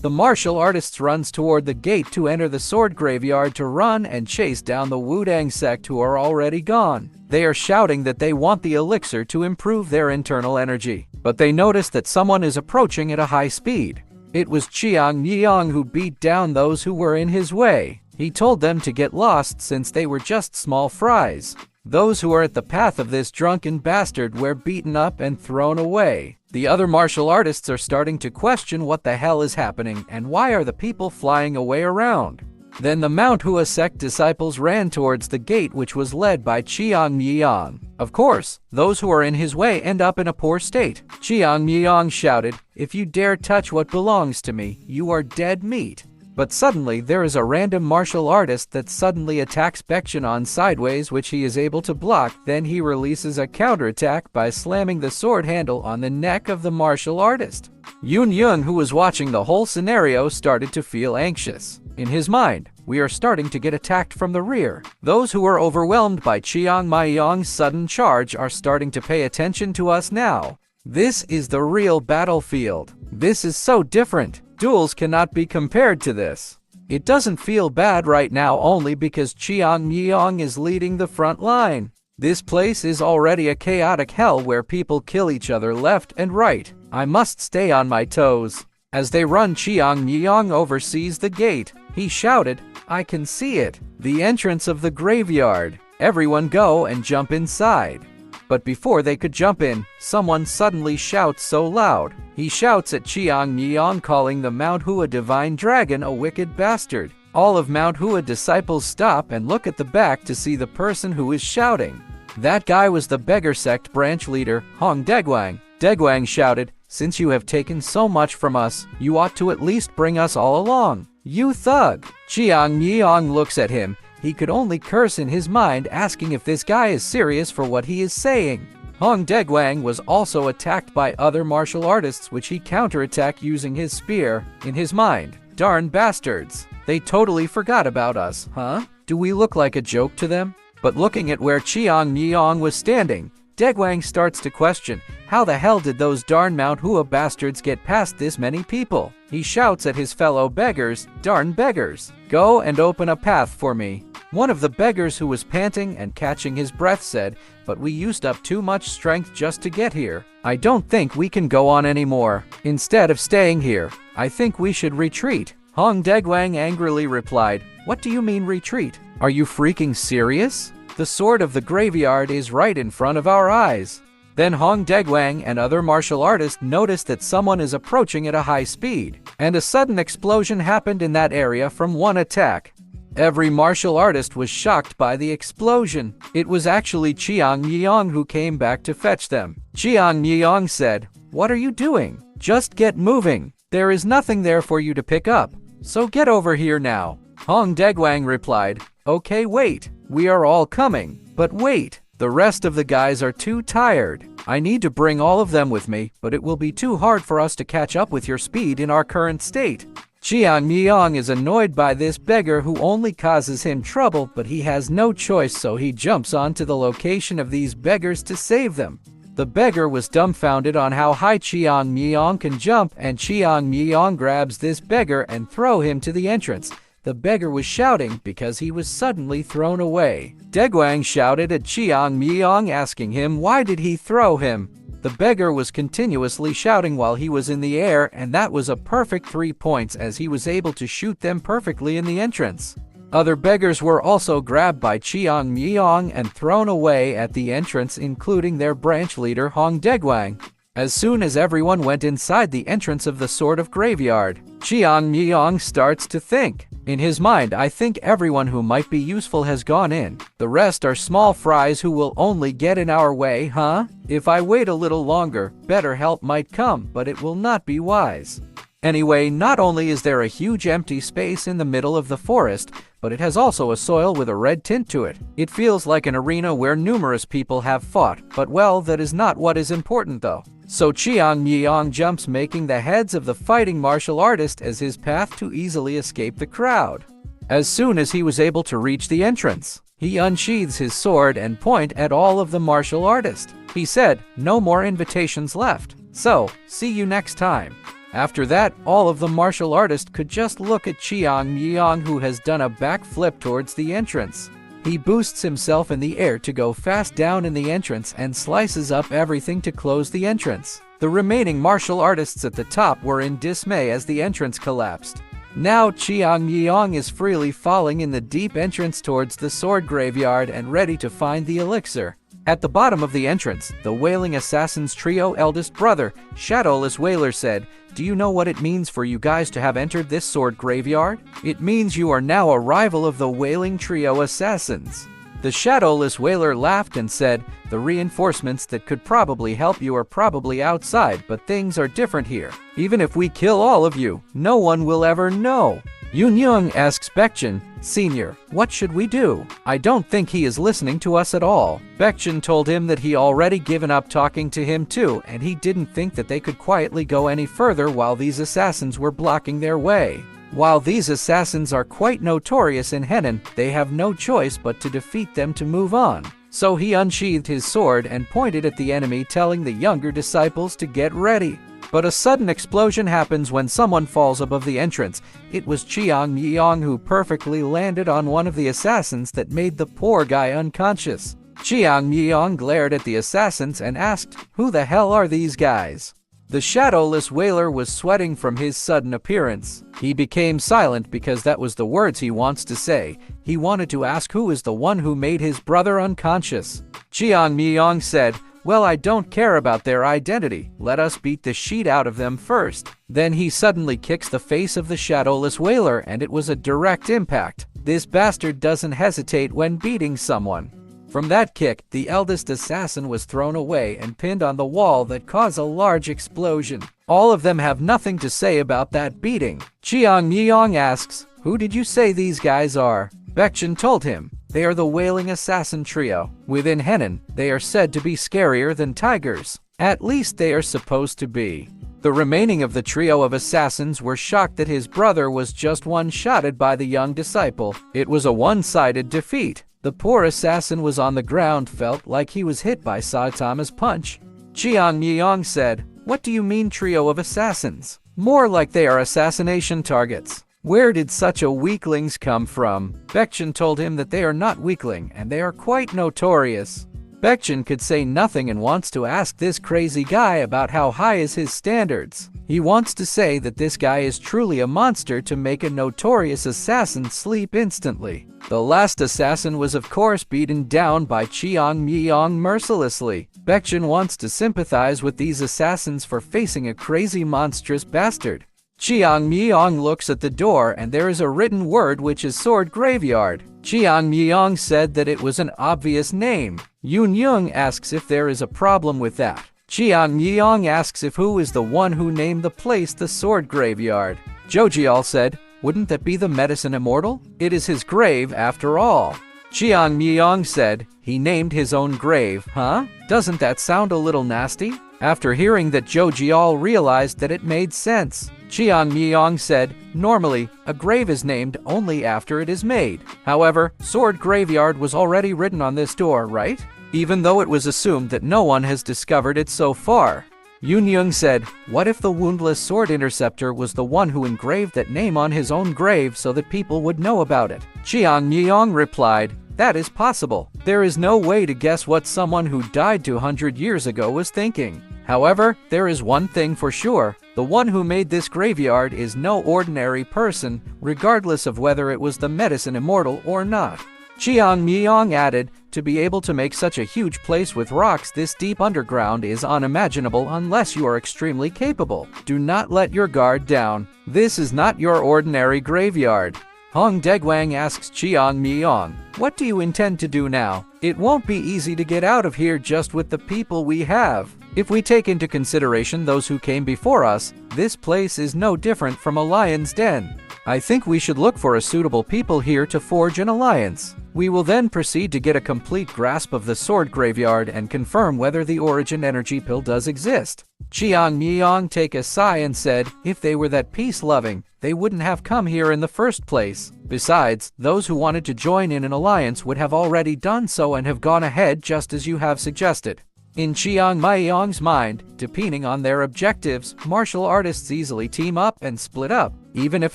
The martial artists runs toward the gate to enter the sword graveyard to run and chase down the Wuang sect who are already gone. They are shouting that they want the elixir to improve their internal energy, but they notice that someone is approaching at a high speed. It was Chiang Yong who beat down those who were in his way. He told them to get lost since they were just small fries. Those who are at the path of this drunken bastard were beaten up and thrown away. The other martial artists are starting to question what the hell is happening and why are the people flying away around. Then the Mount Hua sect disciples ran towards the gate which was led by Cheong Myeong. Of course, those who are in his way end up in a poor state. Cheong Myeong shouted, "If you dare touch what belongs to me, you are dead meat." But suddenly there is a random martial artist that suddenly attacks Beckin on sideways which he is able to block. Then he releases a counterattack by slamming the sword handle on the neck of the martial artist. Chung Myung, who was watching the whole scenario, started to feel anxious. In his mind, we are starting to get attacked from the rear. Those who were overwhelmed by Cheong Myeong's sudden charge are starting to pay attention to us now. This is the real battlefield. This is so different. Duels cannot be compared to this. It doesn't feel bad right now only because Cheong Myeong is leading the front line. This place is already a chaotic hell where people kill each other left and right. I must stay on my toes. As they run, Cheong Myeong oversees the gate. He shouted, "I can see it. The entrance of the graveyard. Everyone go and jump inside." But before they could jump in, someone suddenly shouts so loud. He shouts at Cheong Myeong, calling the Mount Hua divine dragon a wicked bastard. All of Mount Hua disciples stop and look at the back to see the person who is shouting. That guy was the beggar sect branch leader, Hong Daegwang. Daegwang shouted, "Since you have taken so much from us, you ought to at least bring us all along. You thug!" Cheong Myeong looks at him. He could only curse in his mind, asking if this guy is serious for what he is saying. Hong Daegwang was also attacked by other martial artists which he counterattacked using his spear. In his mind, darn bastards. They totally forgot about us, huh? Do we look like a joke to them? But looking at where Cheong Myeong was standing, Daegwang starts to question, how the hell did those darn Mount Hua bastards get past this many people? He shouts at his fellow beggars, "Darn beggars, go and open a path for me." One of the beggars who was panting and catching his breath said, "But we used up too much strength just to get here. I don't think we can go on anymore. Instead of staying here, I think we should retreat." Hong Daegwang angrily replied, "What do you mean retreat? Are you freaking serious? The sword of the graveyard is right in front of our eyes." Then Hong Daegwang and other martial artists noticed that someone is approaching at a high speed, and a sudden explosion happened in that area from one attack. Every martial artist was shocked by the explosion. It was actually Cheong Myeong who came back to fetch them. Cheong Myeong said, "What are you doing? Just get moving. There is nothing there for you to pick up. So get over here now." Hong Daegwang replied, "Okay, wait. We are all coming. But wait. The rest of the guys are too tired. I need to bring all of them with me, but it will be too hard for us to catch up with your speed in our current state." Cheong Myeong is annoyed by this beggar who only causes him trouble, but he has no choice, so he jumps onto the location of these beggars to save them. The beggar was dumbfounded on how high Cheong Myeong can jump, and Cheong Myeong grabs this beggar and throw him to the entrance. The beggar was shouting because he was suddenly thrown away. Daegwang shouted at Cheong Myeong, asking him why did he throw him. The beggar was continuously shouting while he was in the air, and that was a perfect 3 points as he was able to shoot them perfectly in the entrance. Other beggars were also grabbed by Cheong Myeong and thrown away at the entrance, including their branch leader Hong Daegwang. As soon as everyone went inside the entrance of the Sword of Graveyard, Cheong Myeong starts to think. In his mind, I think everyone who might be useful has gone in. The rest are small fries who will only get in our way, huh? If I wait a little longer, better help might come, but it will not be wise. Anyway, not only is there a huge empty space in the middle of the forest, but it has also a soil with a red tint to it. It feels like an arena where numerous people have fought, but well, that is not what is important though. So Cheong Myeong jumps, making the heads of the fighting martial artist as his path to easily escape the crowd. As soon as he was able to reach the entrance, he unsheathes his sword and point at all of the martial artists. He said, "No more invitations left. So, see you next time." After that, all of the martial artists could just look at Cheong Myeong, who has done a backflip towards the entrance. He boosts himself in the air to go fast down in the entrance and slices up everything to close the entrance. The remaining martial artists at the top were in dismay as the entrance collapsed. Now Cheong Myeong is freely falling in the deep entrance towards the sword graveyard and ready to find the elixir. At the bottom of the entrance, the Wailing Assassins Trio eldest brother, Shadowless Wailer, said, "Do you know what it means for you guys to have entered this sword graveyard? It means you are now a rival of the Wailing Trio Assassins." The Shadowless Wailer laughed and said, "The reinforcements that could probably help you are probably outside, but things are different here. Even if we kill all of you, no one will ever know." Yoon asks Beckin, "Senior, what should we do? I don't think he is listening to us at all." Beckin told him that he already given up talking to him too, and he didn't think that they could quietly go any further while these assassins were blocking their way. While these assassins are quite notorious in Henan, they have no choice but to defeat them to move on. So he unsheathed his sword and pointed at the enemy, telling the younger disciples to get ready. But a sudden explosion happens when someone falls above the entrance. It was Cheong Myeong, who perfectly landed on one of the assassins that made the poor guy unconscious. Cheong Myeong glared at the assassins and asked, "Who the hell are these guys?" The Shadowless Wailer was sweating from his sudden appearance. He became silent because that was the words he wants to say. He wanted to ask who is the one who made his brother unconscious. Cheong Myeong said, "Well, I don't care about their identity. Let us beat the shit out of them first." Then he suddenly kicks the face of the Shadowless Wailer, and it was a direct impact. This bastard doesn't hesitate when beating someone. From that kick, the eldest assassin was thrown away and pinned on the wall that caused a large explosion. All of them have nothing to say about that beating. Cheong Myeong asks, "Who did you say these guys are?" Beckin told him, "They are the Wailing Assassin Trio. Within Henan, they are said to be scarier than tigers. At least they are supposed to be." The remaining of the trio of assassins were shocked that his brother was just one-shotted by the young disciple. It was a one-sided defeat. The poor assassin was on the ground, felt like he was hit by Saitama's punch. Cheong Myeong said, "What do you mean trio of assassins? More like they are assassination targets. Where did such a weaklings come from?" Beckin told him that they are not weakling and they are quite notorious. Beckin could say nothing and wants to ask this crazy guy about how high is his standards. He wants to say that this guy is truly a monster to make a notorious assassin sleep instantly. The last assassin was of course beaten down by Cheong Myeong mercilessly. Beckin wants to sympathize with these assassins for facing a crazy monstrous bastard. Cheong Myeong looks at the door and there is a written word which is sword graveyard. Cheong Myeong said that it was an obvious name. Yoon asks if there is a problem with that. Cheong Myeong asks if who is the one who named the place the sword graveyard. Jojial said, "Wouldn't that be the Medicine Immortal? It is his grave after all." Cheong Myeong said, "He named his own grave, huh? Doesn't that sound a little nasty?" After hearing that, Jojial realized that it made sense. Cheong Myeong said, "Normally, a grave is named only after it is made. However, sword graveyard was already written on this door, right? Even though it was assumed that no one has discovered it so far." Yoon said, "What if the woundless sword interceptor was the one who engraved that name on his own grave so that people would know about it?" Cheong Myeong replied, "That is possible. There is no way to guess what someone who died 200 years ago was thinking. However, there is one thing for sure. The one who made this graveyard is no ordinary person, regardless of whether it was the Medicine Immortal or not." Cheong Myeong added, "To be able to make such a huge place with rocks this deep underground is unimaginable unless you are extremely capable. Do not let your guard down. This is not your ordinary graveyard." Hong Degwang asks Cheong Myeong, "What do you intend to do now? It won't be easy to get out of here just with the people we have. If we take into consideration those who came before us, this place is no different from a lion's den. I think we should look for a suitable people here to forge an alliance. We will then proceed to get a complete grasp of the sword graveyard and confirm whether the origin energy pill does exist." Cheong Myeong take a sigh and said, "If they were that peace-loving, they wouldn't have come here in the first place. Besides, those who wanted to join in an alliance would have already done so and have gone ahead just as you have suggested." In Chiang Myeong's mind, depending on their objectives, martial artists easily team up and split up. Even if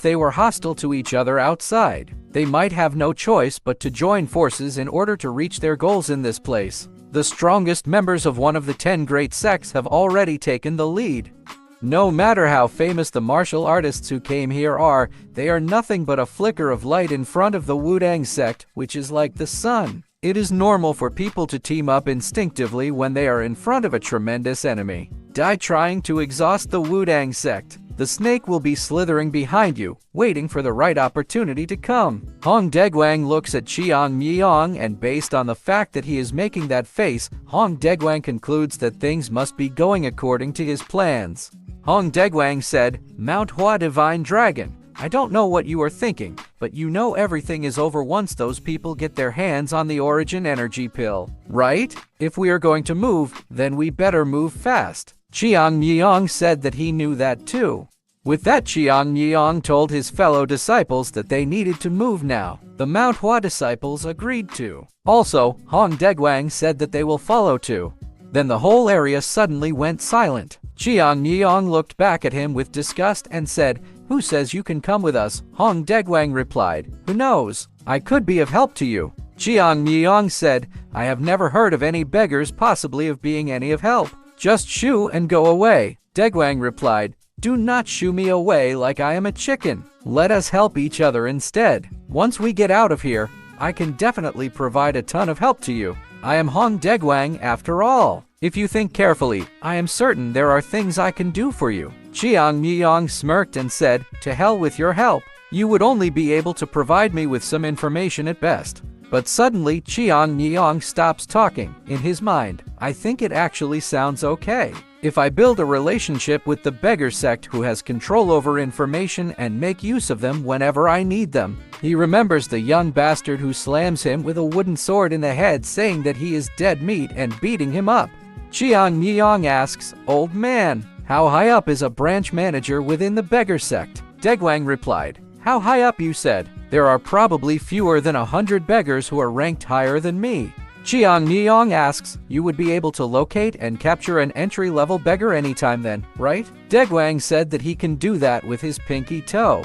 they were hostile to each other outside, they might have no choice but to join forces in order to reach their goals in this place. The strongest members of one of the 10 great sects have already taken the lead. No matter how famous the martial artists who came here are, they are nothing but a flicker of light in front of the Wuang sect, which is like the sun. It is normal for people to team up instinctively when they are in front of a tremendous enemy. Die trying to exhaust the Wuang sect. The snake will be slithering behind you, waiting for the right opportunity to come. Hong Daegwang looks at Cheong Myeong, and based on the fact that he is making that face, Hong Daegwang concludes that things must be going according to his plans. Hong Daegwang said, "Mount Hua Divine Dragon, I don't know what you are thinking, but you know everything is over once those people get their hands on the origin energy pill, right? If we are going to move, then we better move fast." Cheong Myeong said that he knew that too. With that, Cheong Myeong told his fellow disciples that they needed to move now. The Mount Hua disciples agreed to. Also, Hong Daegwang said that they will follow too. Then the whole area suddenly went silent. Cheong Myeong looked back at him with disgust and said, "Who says you can come with us?" Hong Daegwang replied, "Who knows? I could be of help to you." Cheong Myeong said, "I have never heard of any beggars possibly of being any of help. Just shoo and go away." Daegwang replied, "Do not shoo me away like I am a chicken. Let us help each other instead. Once we get out of here, I can definitely provide a ton of help to you. I am Hong Daegwang after all. If you think carefully, I am certain there are things I can do for you." Cheong Myeong smirked and said, "To hell with your help. You would only be able to provide me with some information at best." But suddenly, Cheong Myeong stops talking. In his mind, "I think it actually sounds okay. If I build a relationship with the beggar sect who has control over information and make use of them whenever I need them." He remembers the young bastard who slams him with a wooden sword in the head, saying that he is dead meat and beating him up. Cheong Myeong asks, "Old man, how high up is a branch manager within the beggar sect?" Daegwang replied, "How high up, you said? There are probably fewer than 100 beggars who are ranked higher than me." Cheong Myeong asks, "You would be able to locate and capture an entry-level beggar anytime then, right?" Daegwang said that he can do that with his pinky toe.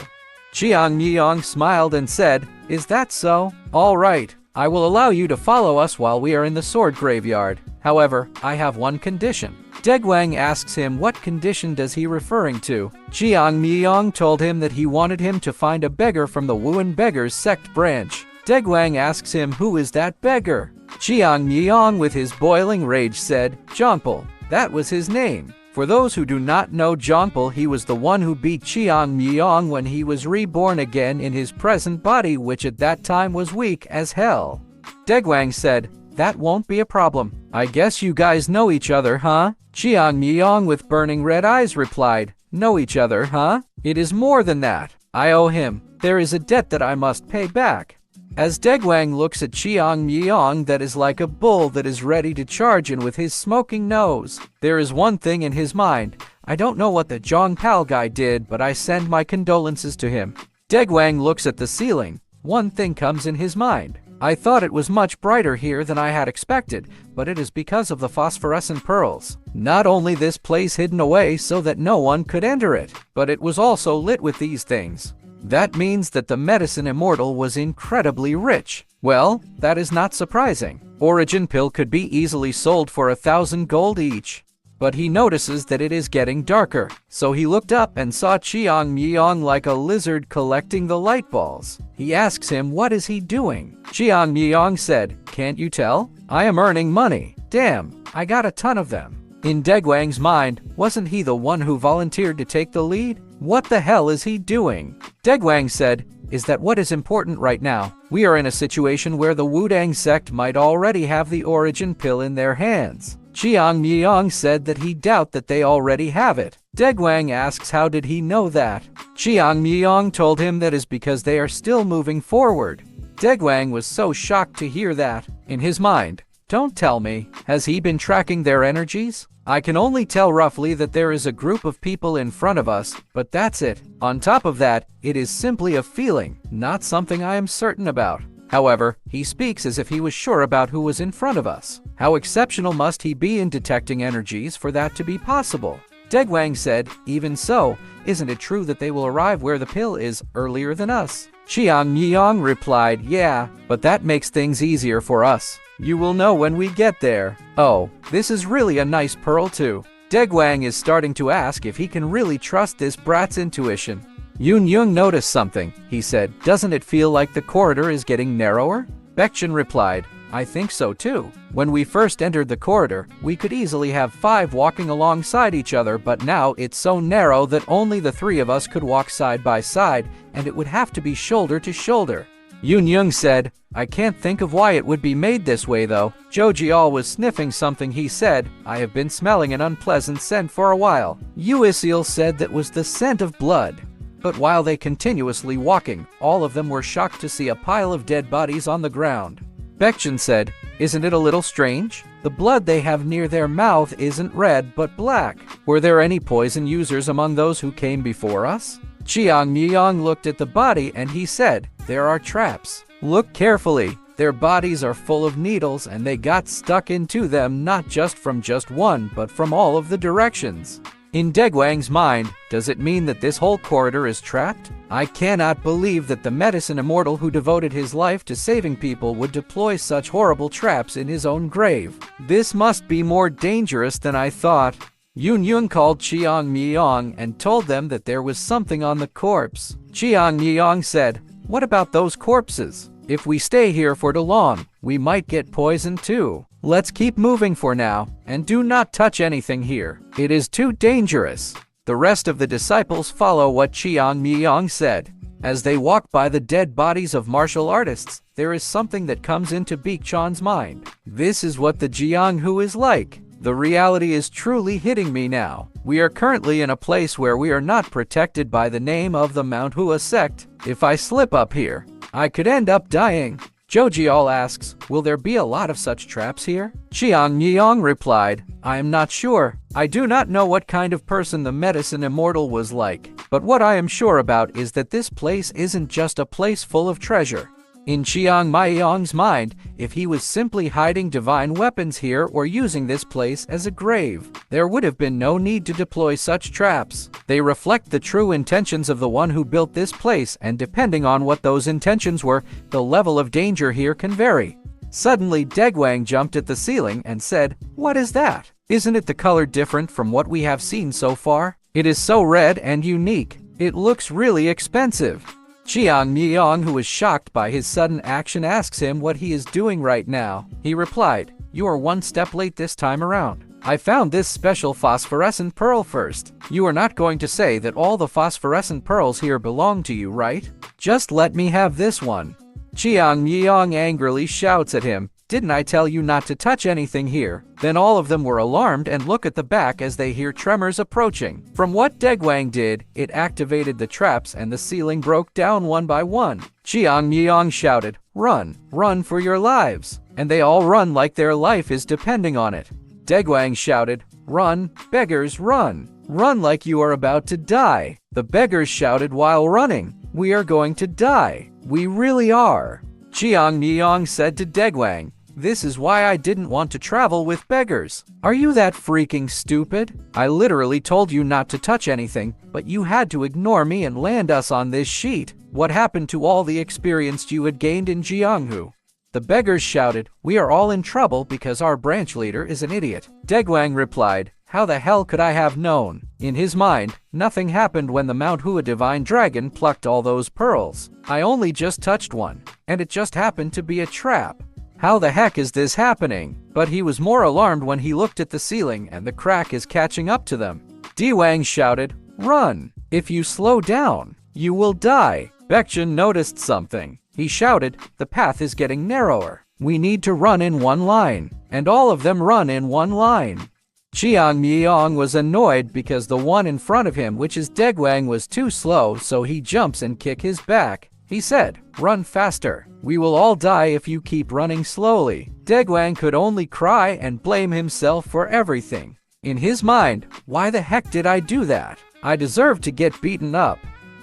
Cheong Myeong smiled and said, "Is that so? All right, I will allow you to follow us while we are in the sword graveyard. However, I have one condition." Daegwang asks him what condition does he referring to. Cheong Myeong told him that he wanted him to find a beggar from the Wuang Beggars sect branch. Daegwang asks him who is that beggar. Cheong Myeong with his boiling rage said, "Jongpal, that was his name." For those who do not know Jongpal, he was the one who beat Cheong Myeong when he was reborn again in his present body, which at that time was weak as hell. Daegwang said, "That won't be a problem. I guess you guys know each other, huh?" Cheong Myeong with burning red eyes replied, "Know each other, huh? It is more than that. I owe him. There is a debt that I must pay back." As Daegwang looks at Cheong Myeong, that is like a bull that is ready to charge in with his smoking nose. There is one thing in his mind. "I don't know what the Jongpal guy did, but I send my condolences to him." Daegwang looks at the ceiling. One thing comes in his mind. "I thought it was much brighter here than I had expected, but it is because of the phosphorescent pearls. Not only this place hidden away so that no one could enter it, but it was also lit with these things. That means that the Medicine Immortal was incredibly rich." Well, that is not surprising. Origin pill could be easily sold for 1,000 gold each. But he notices that it is getting darker, so he looked up and saw Cheong Myeong like a lizard collecting the light balls. He asks him what is he doing. Cheong Myeong said, "Can't you tell? I am earning money. Damn, I got a ton of them." In Daegwang's mind, wasn't he the one who volunteered to take the lead? What the hell is he doing? Daegwang said, "Is that what is important right now? We are in a situation where the Wuang sect might already have the origin pill in their hands." Cheong Myeong said that he doubted that they already have it. Daegwang asks how did he know that. Cheong Myeong told him that is because they are still moving forward. Daegwang was so shocked to hear that. In his mind, "Don't tell me, has he been tracking their energies? I can only tell roughly that there is a group of people in front of us, but that's it. On top of that, it is simply a feeling, not something I am certain about." However, he speaks as if he was sure about who was in front of us. How exceptional must he be in detecting energies for that to be possible? Degwang said, even so, isn't it true that they will arrive where the pill is earlier than us? Chiang Yong replied, yeah, but that makes things easier for us. You will know when we get there. Oh, this is really a nice pearl too. Degwang is starting to ask if he can really trust this brat's intuition. Yun Yung noticed something. He said, doesn't it feel like the corridor is getting narrower? Beckin replied, I think so too. When we first entered the corridor, we could easily have 5 walking alongside each other, but now it's so narrow that only the 3 of us could walk side by side, and it would have to be shoulder to shoulder. Yun Yung said, I can't think of why it would be made this way though. Jojial was sniffing something. He said, I have been smelling an unpleasant scent for a while. Uisil said that was the scent of blood. But while they continuously walking, all of them were shocked to see a pile of dead bodies on the ground. Beckin said, isn't it a little strange? The blood they have near their mouth isn't red but black. Were there any poison users among those who came before us? Cheong Myeong looked at the body and he said, there are traps. Look carefully. Their bodies are full of needles and they got stuck into them not just from just one but from all of the directions. In Degwang's mind, does it mean that this whole corridor is trapped? I cannot believe that the Medicine Immortal who devoted his life to saving people would deploy such horrible traps in his own grave. This must be more dangerous than I thought. Yun Yung called Cheong Myeong and told them that there was something on the corpse. Cheong Myeong said, what about those corpses? If we stay here for too long, we might get poisoned too. Let's keep moving for now, and do not touch anything here. It is too dangerous. The rest of the disciples follow what Cheong Myeong said. As they walk by the dead bodies of martial artists, there is something that comes into Beekchan's mind. This is what the Jianghu is like. The reality is truly hitting me now. We are currently in a place where we are not protected by the name of the Mount Hua sect. If I slip up here, I could end up dying. Jojial asks, will there be a lot of such traps here? Cheong Myeong replied, I am not sure. I do not know what kind of person the Medicine Immortal was like, but what I am sure about is that this place isn't just a place full of treasure. In Cheong Myeong's mind, if he was simply hiding divine weapons here or using this place as a grave, there would have been no need to deploy such traps. They reflect the true intentions of the one who built this place, and depending on what those intentions were, the level of danger here can vary. Suddenly, Degwang jumped at the ceiling and said, what is that? Isn't it the color different from what we have seen so far? It is so red and unique. It looks really expensive. Cheong Myeong, who was shocked by his sudden action, asks him what he is doing right now. He replied, you are one step late this time around. I found this special phosphorescent pearl first. You are not going to say that all the phosphorescent pearls here belong to you, right? Just let me have this one. Cheong Myeong angrily shouts at him, didn't I tell you not to touch anything here? Then all of them were alarmed and look at the back as they hear tremors approaching. From what Degwang did, it activated the traps and the ceiling broke down one by one. Cheong Myeong shouted, run, run for your lives. And they all run like their life is depending on it. Degwang shouted, run, beggars, run. Run like you are about to die. The beggars shouted while running, we are going to die. We really are. Cheong Myeong said to Degwang, this is why I didn't want to travel with beggars. Are you that freaking stupid? I literally told you not to touch anything, but you had to ignore me and land us on this sheet. What happened to all the experience you had gained in Jianghu? The beggars shouted, we are all in trouble because our branch leader is an idiot. Degwang replied, how the hell could I have known? In his mind, nothing happened when the Mount Hua divine dragon plucked all those pearls. I only just touched one, and it just happened to be a trap. How the heck is this happening? But he was more alarmed when he looked at the ceiling and the crack is catching up to them. Dewang shouted, run! If you slow down, you will die. Beckin noticed something. He shouted, the path is getting narrower. We need to run in one line. And all of them run in one line. Cheong Myeong was annoyed because the one in front of him, which is Degwang, was too slow, so he jumps and kicks his back. He said, run faster. We will all die if you keep running slowly. Degwang could only cry and blame himself for everything. In his mind, why the heck did I do that? I deserve to get beaten up.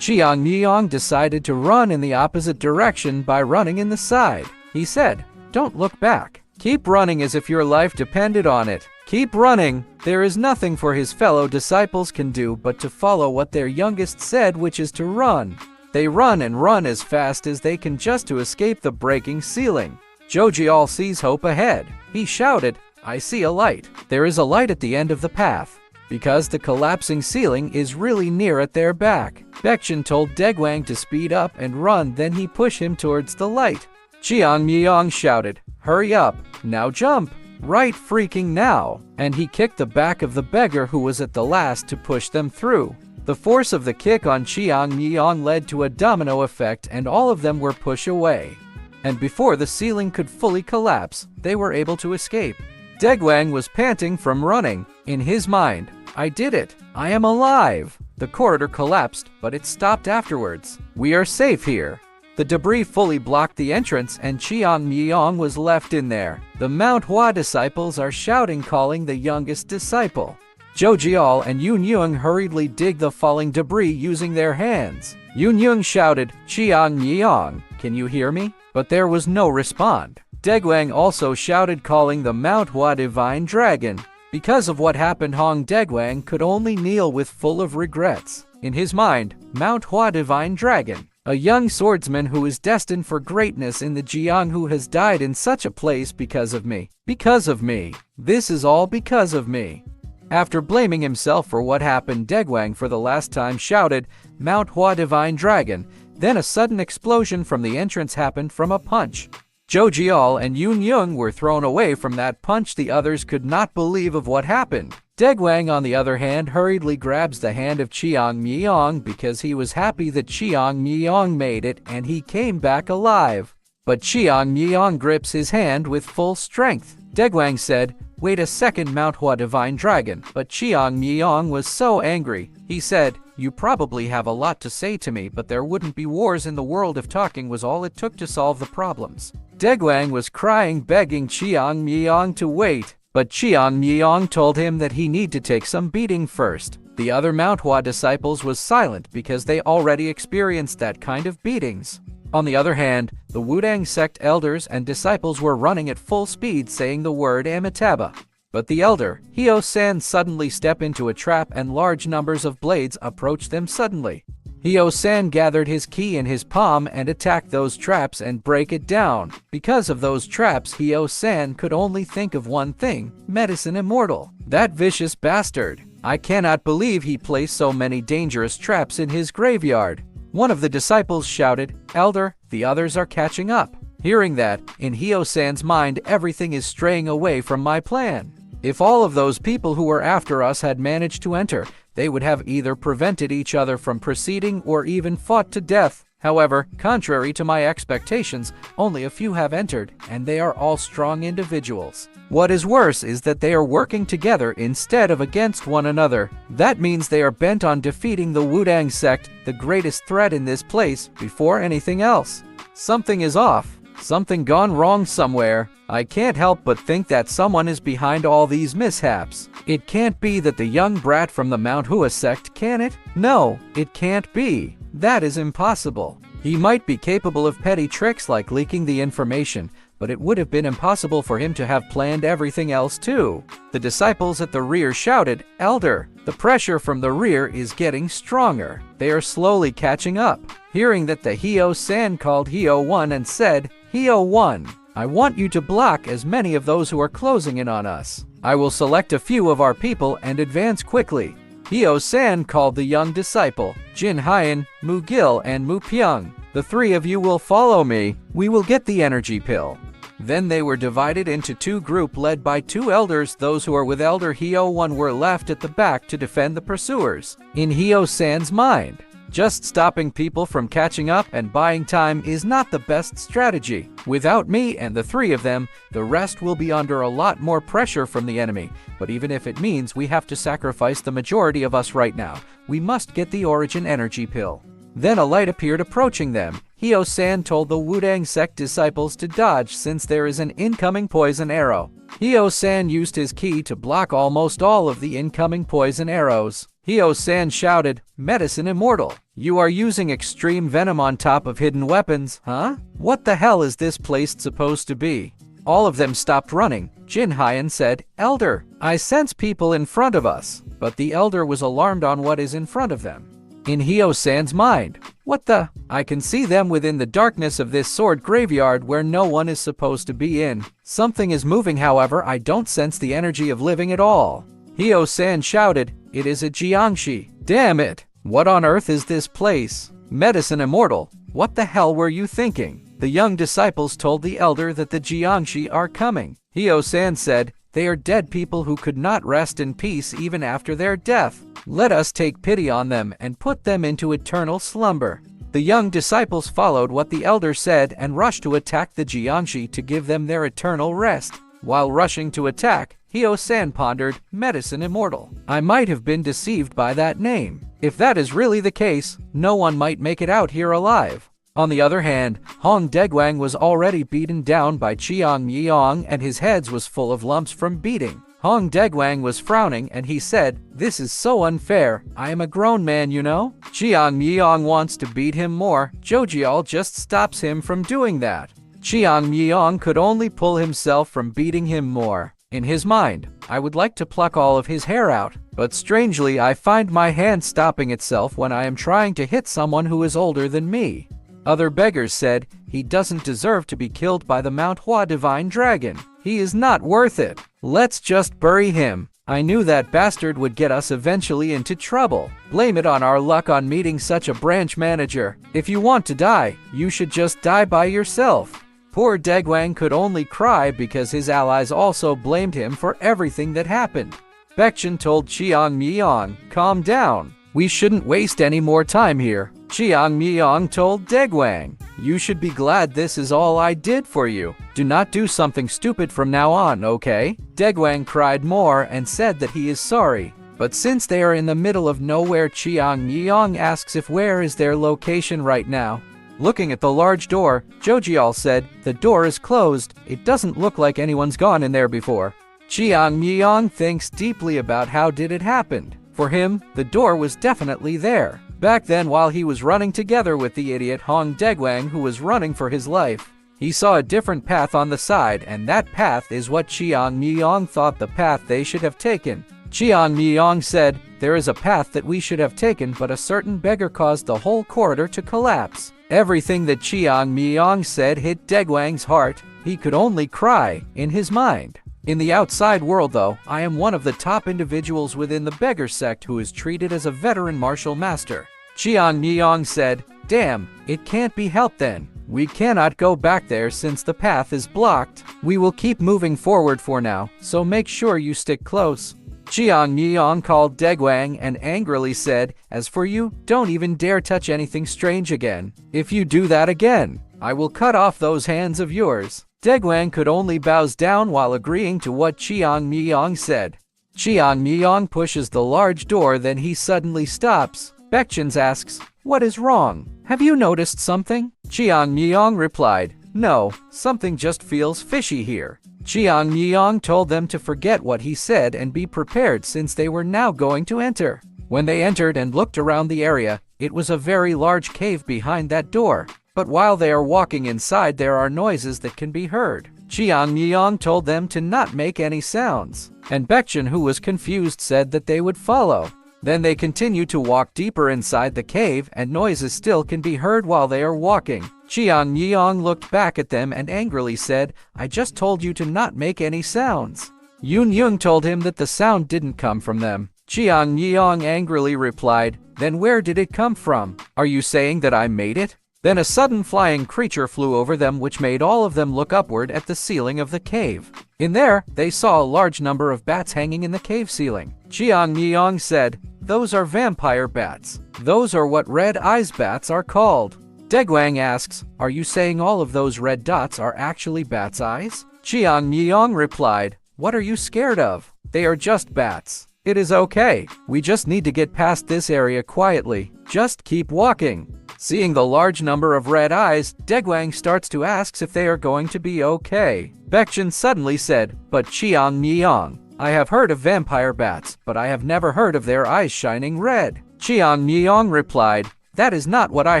Chiang Yong decided to run in the opposite direction by running in the side. He said, "Don't look back. Keep running as if your life depended on it. Keep running." There is nothing for his fellow disciples can do but to follow what their youngest said, which is to run. They run and run as fast as they can just to escape the breaking ceiling. Jojiol sees hope ahead. He shouted, "I see a light. There is a light at the end of the path." Because the collapsing ceiling is really near at their back. Beckin told Degwang to speed up and run, then he pushed him towards the light. Cheong Myeong shouted, "Hurry up, now jump, right freaking now," and he kicked the back of the beggar who was at the last to push them through. The force of the kick on Cheong Myeong led to a domino effect and all of them were pushed away. And before the ceiling could fully collapse, they were able to escape. Degwang was panting from running. In his mind, "I did it, I am alive." The corridor collapsed, but it stopped afterwards. "We are safe here." The debris fully blocked the entrance and Cheong Myeong was left in there. The Mount Hua disciples are shouting, calling the youngest disciple. Jojiol and Yoon hurriedly dig the falling debris using their hands. Yoon shouted, "Cheong Myeong, can you hear me?" But there was no response. Degwang also shouted, calling the Mount Hua divine dragon. Because of what happened, Hong Degwang could only kneel with full of regrets. In his mind, Mount Hua divine dragon, a young swordsman who is destined for greatness in the Jiang, who has died in such a place because of me. Because of me. This is all because of me. After blaming himself for what happened, Degwang for the last time shouted, "Mount Hua divine dragon." Then a sudden explosion from the entrance happened from a punch. Jojiol and Yoon were thrown away from that punch. The others could not believe of what happened. Degwang, on the other hand, hurriedly grabs the hand of Cheong Myeong because he was happy that Cheong Myeong made it and he came back alive. But Cheong Myeong grips his hand with full strength. Degwang said, "Wait a second, Mount Hua divine dragon." But Cheong Myeong was so angry. He said, "You probably have a lot to say to me, but there wouldn't be wars in the world if talking was all it took to solve the problems." Degwang was crying, begging Cheong Myeong to wait, but Cheong Myeong told him that he need to take some beating first. The other Mount Hua disciples was silent because they already experienced that kind of beatings. On the other hand, the Wuang sect elders and disciples were running at full speed saying the word Amitabha. But the elder, Hyo-san, suddenly stepped into a trap and large numbers of blades approached them suddenly. Hyo-san gathered his key in his palm and attacked those traps and break it down. Because of those traps, Hyo-san could only think of one thing, Medicine Immortal. That vicious bastard. I cannot believe he placed so many dangerous traps in his graveyard. One of the disciples shouted, "Elder, the others are catching up." Hearing that, in Hyo-san's mind, everything is straying away from my plan. If all of those people who were after us had managed to enter, they would have either prevented each other from proceeding or even fought to death. However, contrary to my expectations, only a few have entered, and they are all strong individuals. What is worse is that they are working together instead of against one another. That means they are bent on defeating the Wuang sect, the greatest threat in this place, before anything else. Something is off. Something gone wrong somewhere. I can't help but think that someone is behind all these mishaps. It can't be that the young brat from the Mount Hua sect, can it? No, it can't be. That is impossible. He might be capable of petty tricks like leaking the information, but it would have been impossible for him to have planned everything else too. The disciples at the rear shouted, "Elder!" The pressure from the rear is getting stronger. They are slowly catching up. Hearing that, the Hyo-san called Hyo-1 and said, "Hyo-1, I want you to block as many of those who are closing in on us. I will select a few of our people and advance quickly." Hyo-san called the young disciple, Jin Hyen, Mu Gil and Mu Pyung. "The three of you will follow me. We will get the energy pill." Then they were divided into two groups led by two elders. Those who are with Elder Hyo-1 were left at the back to defend the pursuers. In Hyo-san's mind, just stopping people from catching up and buying time is not the best strategy. Without me and the three of them, the rest will be under a lot more pressure from the enemy. But even if it means we have to sacrifice the majority of us right now, we must get the origin energy pill. Then a light appeared approaching them. Hyo-san told the Wuang sect disciples to dodge since there is an incoming poison arrow. Hyo-san used his ki to block almost all of the incoming poison arrows. Hyo-san shouted, "Medicine Immortal." You are using extreme venom on top of hidden weapons, huh? What the hell is this place supposed to be? All of them stopped running. Jin Hyan said, Elder, I sense people in front of us. But the elder was alarmed on what is in front of them. In Hyo-san's mind, what the? I can see them within the darkness of this sword graveyard where no one is supposed to be in. Something is moving, however, I don't sense the energy of living at all. Hyo-san shouted, It is a Jiangshi. Damn it! What on earth is this place? Medicine Immortal, what the hell were you thinking? The young disciples told the elder that the Jiangshi are coming. Hyo-san said, They are dead people who could not rest in peace even after their death. Let us take pity on them and put them into eternal slumber. The young disciples followed what the elder said and rushed to attack the Jiangshi to give them their eternal rest. While rushing to attack, Hyo-san pondered, Medicine Immortal. I might have been deceived by that name. If that is really the case, no one might make it out here alive. On the other hand, Hong Daegwang was already beaten down by Cheong Myeong and his head was full of lumps from beating. Hong Daegwang was frowning and he said, This is so unfair. I am a grown man, you know. Cheong Myeong wants to beat him more. Jojial just stops him from doing that. Cheong Myeong could only pull himself from beating him more. In his mind, I would like to pluck all of his hair out, but strangely I find my hand stopping itself when I am trying to hit someone who is older than me. Other beggars said, He doesn't deserve to be killed by the Mount Hua divine dragon. He is not worth it. Let's just bury him. I knew that bastard would get us eventually into trouble. Blame it on our luck on meeting such a branch manager. If you want to die, you should just die by yourself. Poor Daegwang could only cry because his allies also blamed him for everything that happened. Beckin told Cheong Myeong, Calm down. We shouldn't waste any more time here. Cheong Myeong told Daegwang, You should be glad this is all I did for you. Do not do something stupid from now on, okay? Daegwang cried more and said that he is sorry. But since they are in the middle of nowhere, Cheong Myeong asks if where is their location right now. Looking at the large door, Jojial said, The door is closed. It doesn't look like anyone's gone in there before. Cheong Myeong thinks deeply about how did it happen. For him, the door was definitely there. Back then while he was running together with the idiot Hong Daegwang who was running for his life, he saw a different path on the side and that path is what Cheong Myeong thought the path they should have taken. Cheong Myeong said, There is a path that we should have taken but a certain beggar caused the whole corridor to collapse. Everything that Cheong Myeong said hit Daegwang's heart. He could only cry in his mind. In the outside world though, I am one of the top individuals within the beggar sect who is treated as a veteran martial master. Cheong Myeong said, Damn, it can't be helped then. We cannot go back there since the path is blocked. We will keep moving forward for now, so make sure you stick close. Cheong Myeong called Daegwang and angrily said, As for you, don't even dare touch anything strange again. If you do that again, I will cut off those hands of yours. Daegwang could only bows down while agreeing to what Cheong Myeong said. Cheong Myeong pushes the large door, then he suddenly stops. Beckin asks, What is wrong? Have you noticed something? Cheong Myeong replied, No, something just feels fishy here. Cheong Myeong told them to forget what he said and be prepared since they were now going to enter. When they entered and looked around the area, it was a very large cave behind that door. But while they are walking inside, there are noises that can be heard. Cheong Myeong told them to not make any sounds, and Beckin, who was confused, said that they would follow. Then they continue to walk deeper inside the cave and noises still can be heard while they are walking. Cheong Myeong looked back at them and angrily said, I just told you to not make any sounds. Yoon Young told him that the sound didn't come from them. Cheong Myeong angrily replied, Then where did it come from? Are you saying that I made it? Then a sudden flying creature flew over them which made all of them look upward at the ceiling of the cave. In there, they saw a large number of bats hanging in the cave ceiling. Cheong Myeong said, Those are vampire bats. Those are what red eyes bats are called. Daegwang asks, Are you saying all of those red dots are actually bats' eyes? Cheong Myeong replied, What are you scared of? They are just bats. It is okay. We just need to get past this area quietly. Just keep walking. Seeing the large number of red eyes, Daegwang starts to ask if they are going to be okay. Beckin suddenly said, But Cheong Myeong, I have heard of vampire bats, but I have never heard of their eyes shining red. Cheong Myeong replied, That is not what I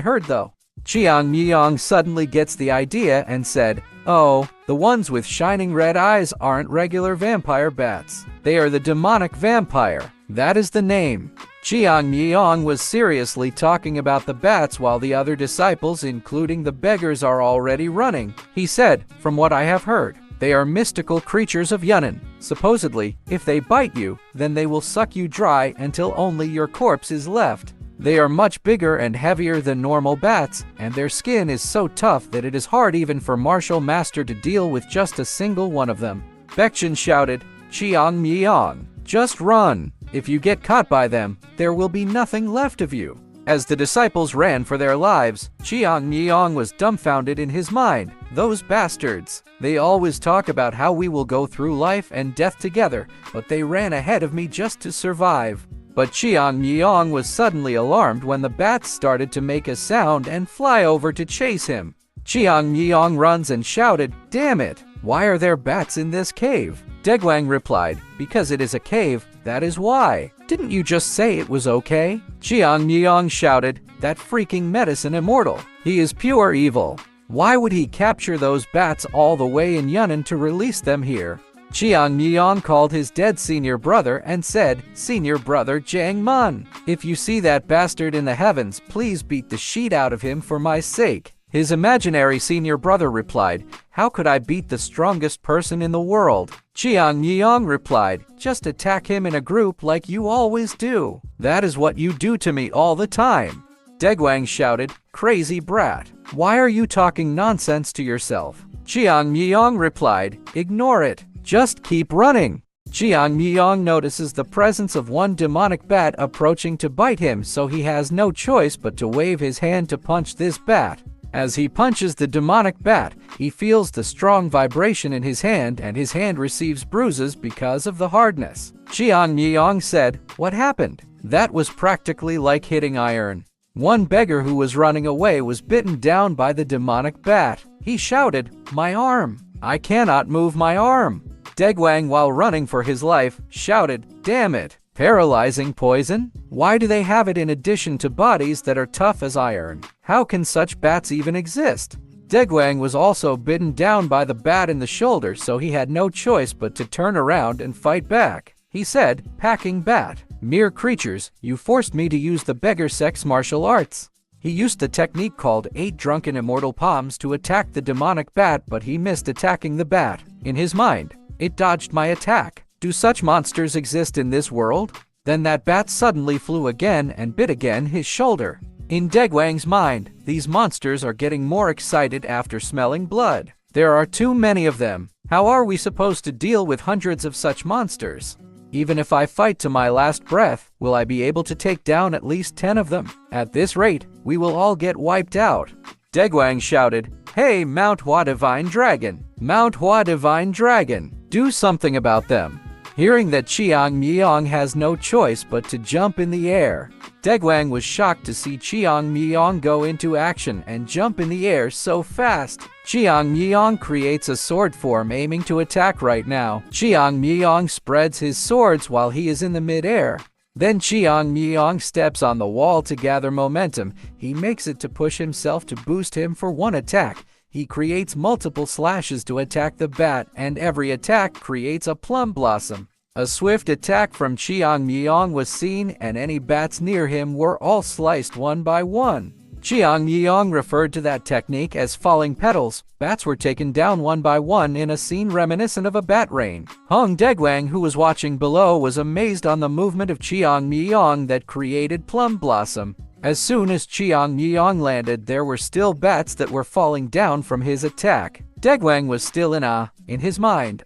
heard though. Chiang Myeong suddenly gets the idea and said, "Oh, the ones with shining red eyes aren't regular vampire bats. They are the demonic vampire. That is the name." Chiang Yong was seriously talking about the bats while the other disciples, including the beggars, are already running. He said, "From what I have heard, they are mystical creatures of Yunnan. Supposedly, if they bite you, then they will suck you dry until only your corpse is left. They are much bigger and heavier than normal bats, and their skin is so tough that it is hard even for martial master to deal with just a single one of them." Beckin shouted, "Cheong Myeong, just run. If you get caught by them, there will be nothing left of you." As the disciples ran for their lives, Chiang Yong was dumbfounded in his mind. Those bastards. They always talk about how we will go through life and death together, but they ran ahead of me just to survive. But Chiang Yong was suddenly alarmed when the bats started to make a sound and fly over to chase him. Chiang Yong runs and shouted, "Damn it! Why are there bats in this cave?" Degwang replied, "Because it is a cave, that is why. Didn't you just say it was okay?" Chiang Myung shouted, "That freaking Medicine Immortal. He is pure evil. Why would he capture those bats all the way in Yunnan to release them here?" Chiang Myung called his dead senior brother and said, "Senior brother Jiang Man, if you see that bastard in the heavens, please beat the shit out of him for my sake." His imaginary senior brother replied, "How could I beat the strongest person in the world?" Chiang Yong replied, "Just attack him in a group like you always do. That is what you do to me all the time." Degwang shouted, "Crazy brat. Why are you talking nonsense to yourself?" Chiang Yong replied, "Ignore it. Just keep running." Chiang Yong notices the presence of one demonic bat approaching to bite him, so he has no choice but to wave his hand to punch this bat. As he punches the demonic bat, he feels the strong vibration in his hand, and his hand receives bruises because of the hardness. Chiang Yong said, "What happened?" That was practically like hitting iron. One beggar who was running away was bitten down by the demonic bat. He shouted, "My arm! I cannot move my arm!" Degwang, while running for his life, shouted, "Damn it! Paralyzing poison? Why do they have it in addition to bodies that are tough as iron? How can such bats even exist?" Degwang was also bitten down by the bat in the shoulder, so he had no choice but to turn around and fight back. He said, "Packing bat, mere creatures, you forced me to use the beggar sect's martial arts." He used the technique called 8 Drunken Immortal Palms to attack the demonic bat, but he missed attacking the bat. In his mind, it dodged my attack. Do such monsters exist in this world? Then that bat suddenly flew again and bit again his shoulder. In Degwang's mind, these monsters are getting more excited after smelling blood. There are too many of them. How are we supposed to deal with hundreds of such monsters? Even if I fight to my last breath, will I be able to take down at least 10 of them? At this rate, we will all get wiped out. Degwang shouted, "Hey, Mount Hua Divine Dragon! Mount Hua Divine Dragon! Do something about them!" Hearing that Chiang Myong has no choice but to jump in the air, Degwang was shocked to see Chiang Myong go into action and jump in the air so fast. Chiang Myong creates a sword form aiming to attack right now. Chiang Myong spreads his swords while he is in the mid-air. Then Chiang Myong steps on the wall to gather momentum. He makes it to push himself to boost him for one attack. He creates multiple slashes to attack the bat, and every attack creates a plum blossom. A swift attack from Chiang Myong was seen, and any bats near him were all sliced one by one. Chiang Myong referred to that technique as falling petals. Bats were taken down one by one in a scene reminiscent of a bat rain. Hong Degwang, who was watching below, was amazed on the movement of Chiang Myong that created plum blossom. As soon as Chiang Yong landed, there were still bats that were falling down from his attack. Degwang was still in awe. In his mind,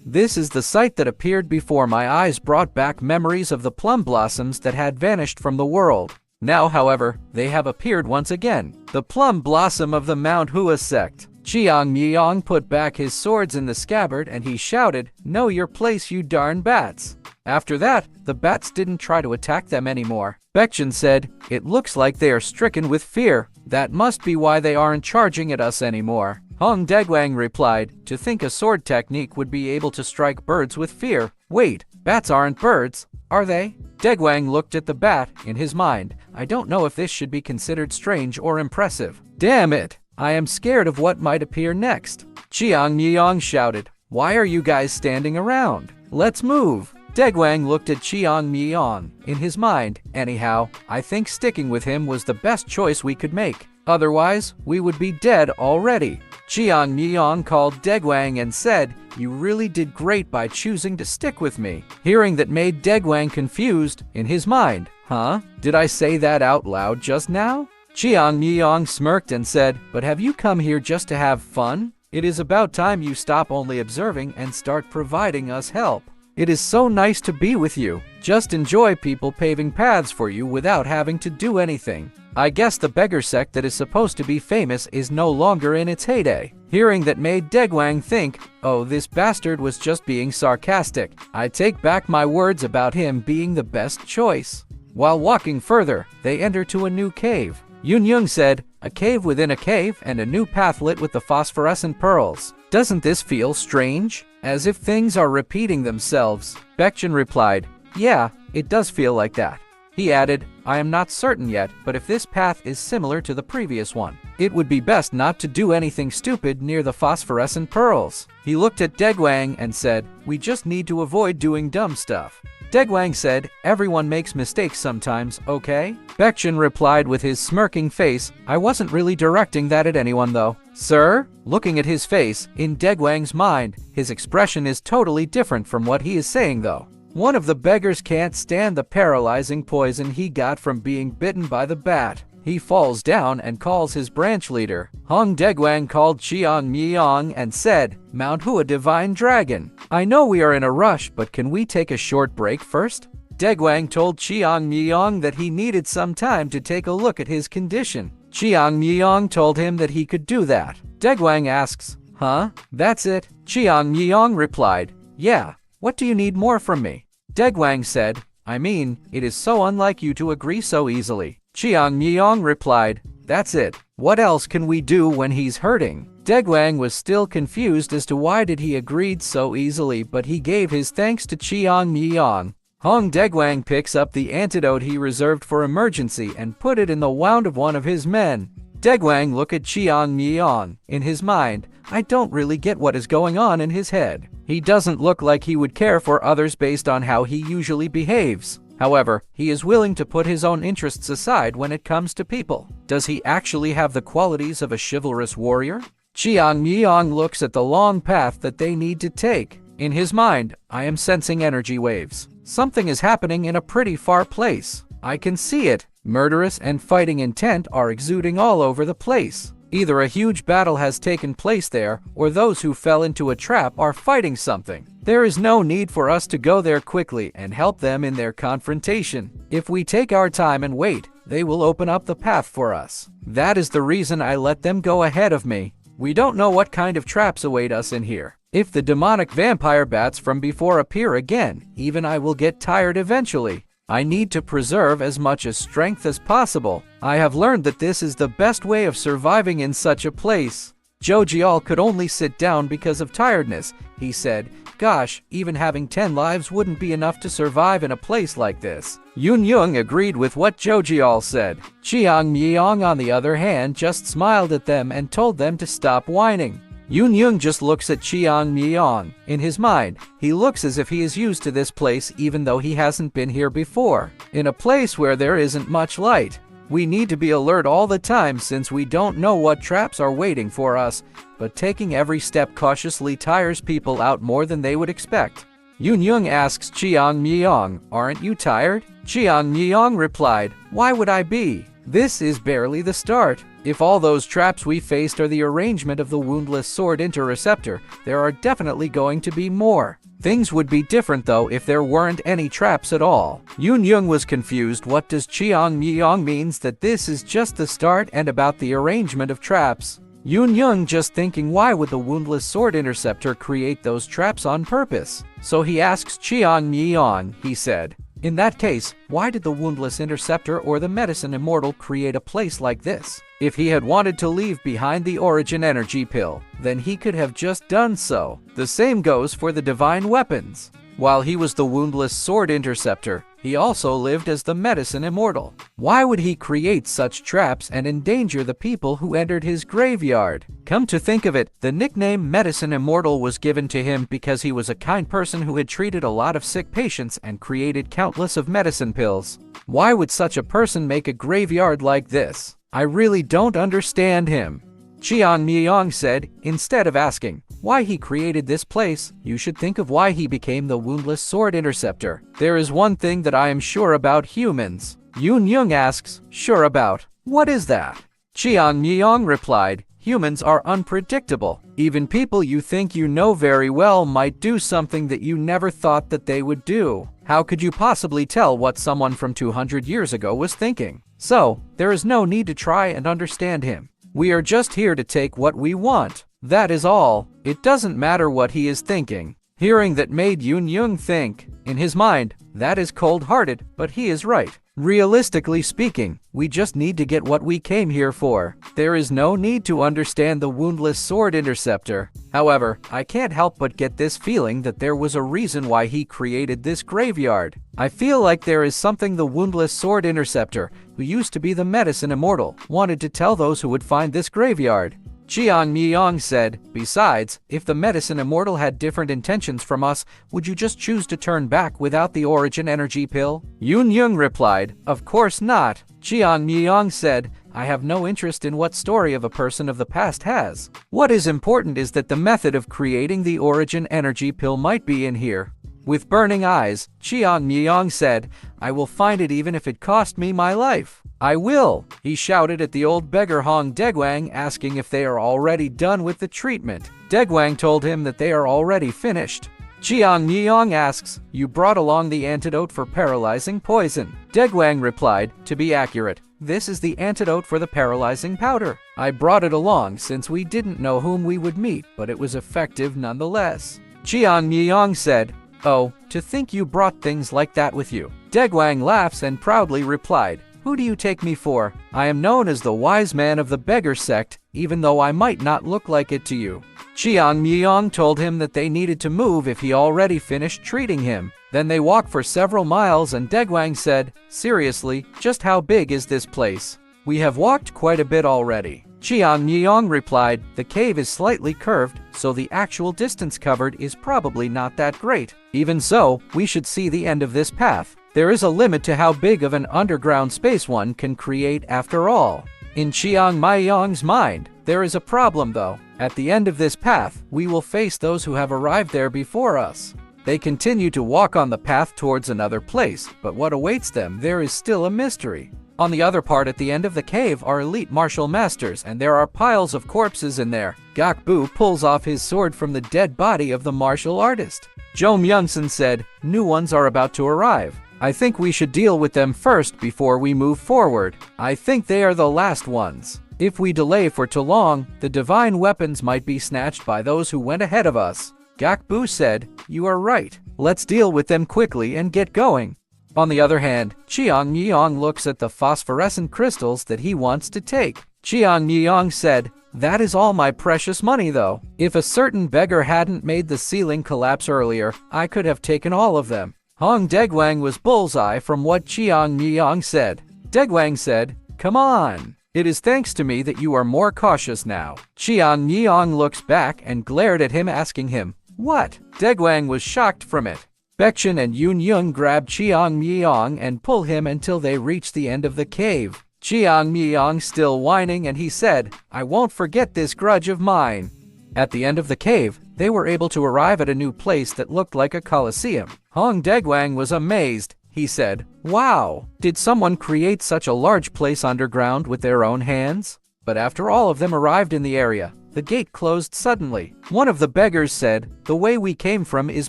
this is the sight that appeared before my eyes, brought back memories of the plum blossoms that had vanished from the world. Now, however, they have appeared once again. The plum blossom of the Mount Hua sect. Chiang Yong put back his swords in the scabbard and he shouted, "Know your place, you darn bats." After that, the bats didn't try to attack them anymore. Beckin said, "It looks like they are stricken with fear. That must be why they aren't charging at us anymore." Hong Degwang replied, "To think a sword technique would be able to strike birds with fear. Wait, bats aren't birds, are they?" Degwang looked at the bat. In his mind, I don't know if this should be considered strange or impressive. Damn it! I am scared of what might appear next. Chiang Myeong shouted, why are you guys standing around? Let's move. Degwang looked at Chiang Myeong. In his mind, anyhow, I think sticking with him was the best choice we could make. Otherwise, we would be dead already. Chiang Yong called Degwang and said, you really did great by choosing to stick with me. Hearing that made Degwang confused. In his mind, huh? Did I say that out loud just now? Chiang Yong smirked and said, but have you come here just to have fun? It is about time you stop only observing and start providing us help. It is so nice to be with you. Just enjoy people paving paths for you without having to do anything. I guess the beggar sect that is supposed to be famous is no longer in its heyday. Hearing that made Degwang think, oh, this bastard was just being sarcastic. I take back my words about him being the best choice. While walking further, they enter to a new cave. Yun Yung said, a cave within a cave and a new path lit with the phosphorescent pearls. Doesn't this feel strange? As if things are repeating themselves. Beckin replied, yeah, it does feel like that. He added, I am not certain yet, but if this path is similar to the previous one, it would be best not to do anything stupid near the phosphorescent pearls. He looked at Degwang and said, we just need to avoid doing dumb stuff. Degwang said, everyone makes mistakes sometimes, okay? Beckin replied with his smirking face, I wasn't really directing that at anyone though. Sir? Looking at his face, in Degwang's mind, his expression is totally different from what he is saying though. One of the beggars can't stand the paralyzing poison he got from being bitten by the bat. He falls down and calls his branch leader. Hong Degwang called Chiang Myeong and said, Mount Hua Divine Dragon. I know we are in a rush, but can we take a short break first? Degwang told Chiang Myeong that he needed some time to take a look at his condition. Chiang Myeong told him that he could do that. Degwang asks, huh? That's it? Chiang Myeong replied, yeah. What do you need more from me? Degwang said, I mean, it is so unlike you to agree so easily. Chiang Myeong replied, that's it. What else can we do when he's hurting? Degwang was still confused as to why did he agreed so easily, but he gave his thanks to Chiang Myeong. Hong Degwang picks up the antidote he reserved for emergency and put it in the wound of one of his men. Degwang looked at Chiang Myeong. In his mind, I don't really get what is going on in his head. He doesn't look like he would care for others based on how he usually behaves. However, he is willing to put his own interests aside when it comes to people. Does he actually have the qualities of a chivalrous warrior? Chiang Myeong looks at the long path that they need to take. In his mind, I am sensing energy waves. Something is happening in a pretty far place. I can see it. Murderous and fighting intent are exuding all over the place. Either a huge battle has taken place there, or those who fell into a trap are fighting something. There is no need for us to go there quickly and help them in their confrontation. If we take our time and wait, they will open up the path for us. That is the reason I let them go ahead of me. We don't know what kind of traps await us in here. If the demonic vampire bats from before appear again, even I will get tired eventually. I need to preserve as much as strength as possible. I have learned that this is the best way of surviving in such a place. Jojial could only sit down because of tiredness. He said, gosh, even having 10 lives wouldn't be enough to survive in a place like this. Yun Yung agreed with what Jojial said. Chiang Myeong, on the other hand, just smiled at them and told them to stop whining. Yun Yung just looks at Chiang Myeong. In his mind, he looks as if he is used to this place even though he hasn't been here before. In a place where there isn't much light. We need to be alert all the time since we don't know what traps are waiting for us, but taking every step cautiously tires people out more than they would expect. Yun Yung asks Chiang Myeong, aren't you tired? Chiang Myeong replied, why would I be? This is barely the start. If all those traps we faced are the arrangement of the woundless sword interceptor, there are definitely going to be more. Things would be different though if there weren't any traps at all. Yun Yung was confused. What does Chiang Myeong means that this is just the start and about the arrangement of traps? Yun Yung just thinking, why would the woundless sword interceptor create those traps on purpose? So he asks Chiang Myeong, he said, in that case, why did the woundless interceptor or the Medicine Immortal create a place like this? If he had wanted to leave behind the origin energy pill, then he could have just done so. The same goes for the divine weapons. While he was the woundless sword interceptor, he also lived as the Medicine Immortal. Why would he create such traps and endanger the people who entered his graveyard? Come to think of it, the nickname Medicine Immortal was given to him because he was a kind person who had treated a lot of sick patients and created countless of medicine pills. Why would such a person make a graveyard like this? I really don't understand him. Cheong Myeong said, instead of asking why he created this place, you should think of why he became the woundless sword interceptor. There is one thing that I am sure about humans. Yoon asks, sure about? What is that? Cheong Myeong replied, humans are unpredictable. Even people you think you know very well might do something that you never thought that they would do. How could you possibly tell what someone from 200 years ago was thinking? So, there is no need to try and understand him. We are just here to take what we want. That is all. It doesn't matter what he is thinking. Hearing that made Yoon think. In his mind, that is cold-hearted, but he is right. Realistically speaking, we just need to get what we came here for. There is no need to understand the woundless sword interceptor. However, I can't help but get this feeling that there was a reason why he created this graveyard. I feel like there is something the woundless sword interceptor, who used to be the Medicine Immortal, wanted to tell those who would find this graveyard. Cheong Myeong said, besides, if the Medicine Immortal had different intentions from us, would you just choose to turn back without the origin energy pill? Yoon replied, of course not. Cheong Myeong said, I have no interest in what story of a person of the past has. What is important is that the method of creating the origin energy pill might be in here. With burning eyes, Cheong Myeong said, I will find it even if it cost me my life. I will, he shouted at the old beggar Hong Daegwang, asking if they are already done with the treatment. Daegwang told him that they are already finished. Cheong Myeong asks, you brought along the antidote for paralyzing poison. Daegwang replied, to be accurate, this is the antidote for the paralyzing powder. I brought it along since we didn't know whom we would meet, but it was effective nonetheless. Cheong Myeong said, oh, to think you brought things like that with you. Daegwang laughs and proudly replied, who do you take me for? I am known as the wise man of the beggar sect, even though I might not look like it to you. Cheong Myeong told him that they needed to move if he already finished treating him. Then they walked for several miles and Daegwang said, seriously, just how big is this place? We have walked quite a bit already. Cheong Myeong replied, the cave is slightly curved, so the actual distance covered is probably not that great. Even so, we should see the end of this path. There is a limit to how big of an underground space one can create after all. In Cheong Myeong's mind, there is a problem though. At the end of this path, we will face those who have arrived there before us. They continue to walk on the path towards another place, but what awaits them there is still a mystery. On the other part at the end of the cave are elite martial masters and there are piles of corpses in there. Gakbu pulls off his sword from the dead body of the martial artist. Jo Myung-sun said, new ones are about to arrive. I think we should deal with them first before we move forward. I think they are the last ones. If we delay for too long, the divine weapons might be snatched by those who went ahead of us. Gakbu said, you are right. Let's deal with them quickly and get going. On the other hand, Cheong Myeong looks at the phosphorescent crystals that he wants to take. Cheong Myeong said, that is all my precious money though. If a certain beggar hadn't made the ceiling collapse earlier, I could have taken all of them. Hong Daegwang was bullseye from what Cheong Myeong said. Daegwang said, come on. It is thanks to me that you are more cautious now. Cheong Myeong looks back and glared at him asking him, what? Daegwang was shocked from it. Beckin and Yoon grab Cheong Myeong and pull him until they reach the end of the cave. Cheong Myeong still whining and he said, I won't forget this grudge of mine. At the end of the cave, they were able to arrive at a new place that looked like a Coliseum. Hong Daegwang was amazed. He said, wow, did someone create such a large place underground with their own hands? But after all of them arrived in the area, the gate closed suddenly. One of the beggars said, the way we came from is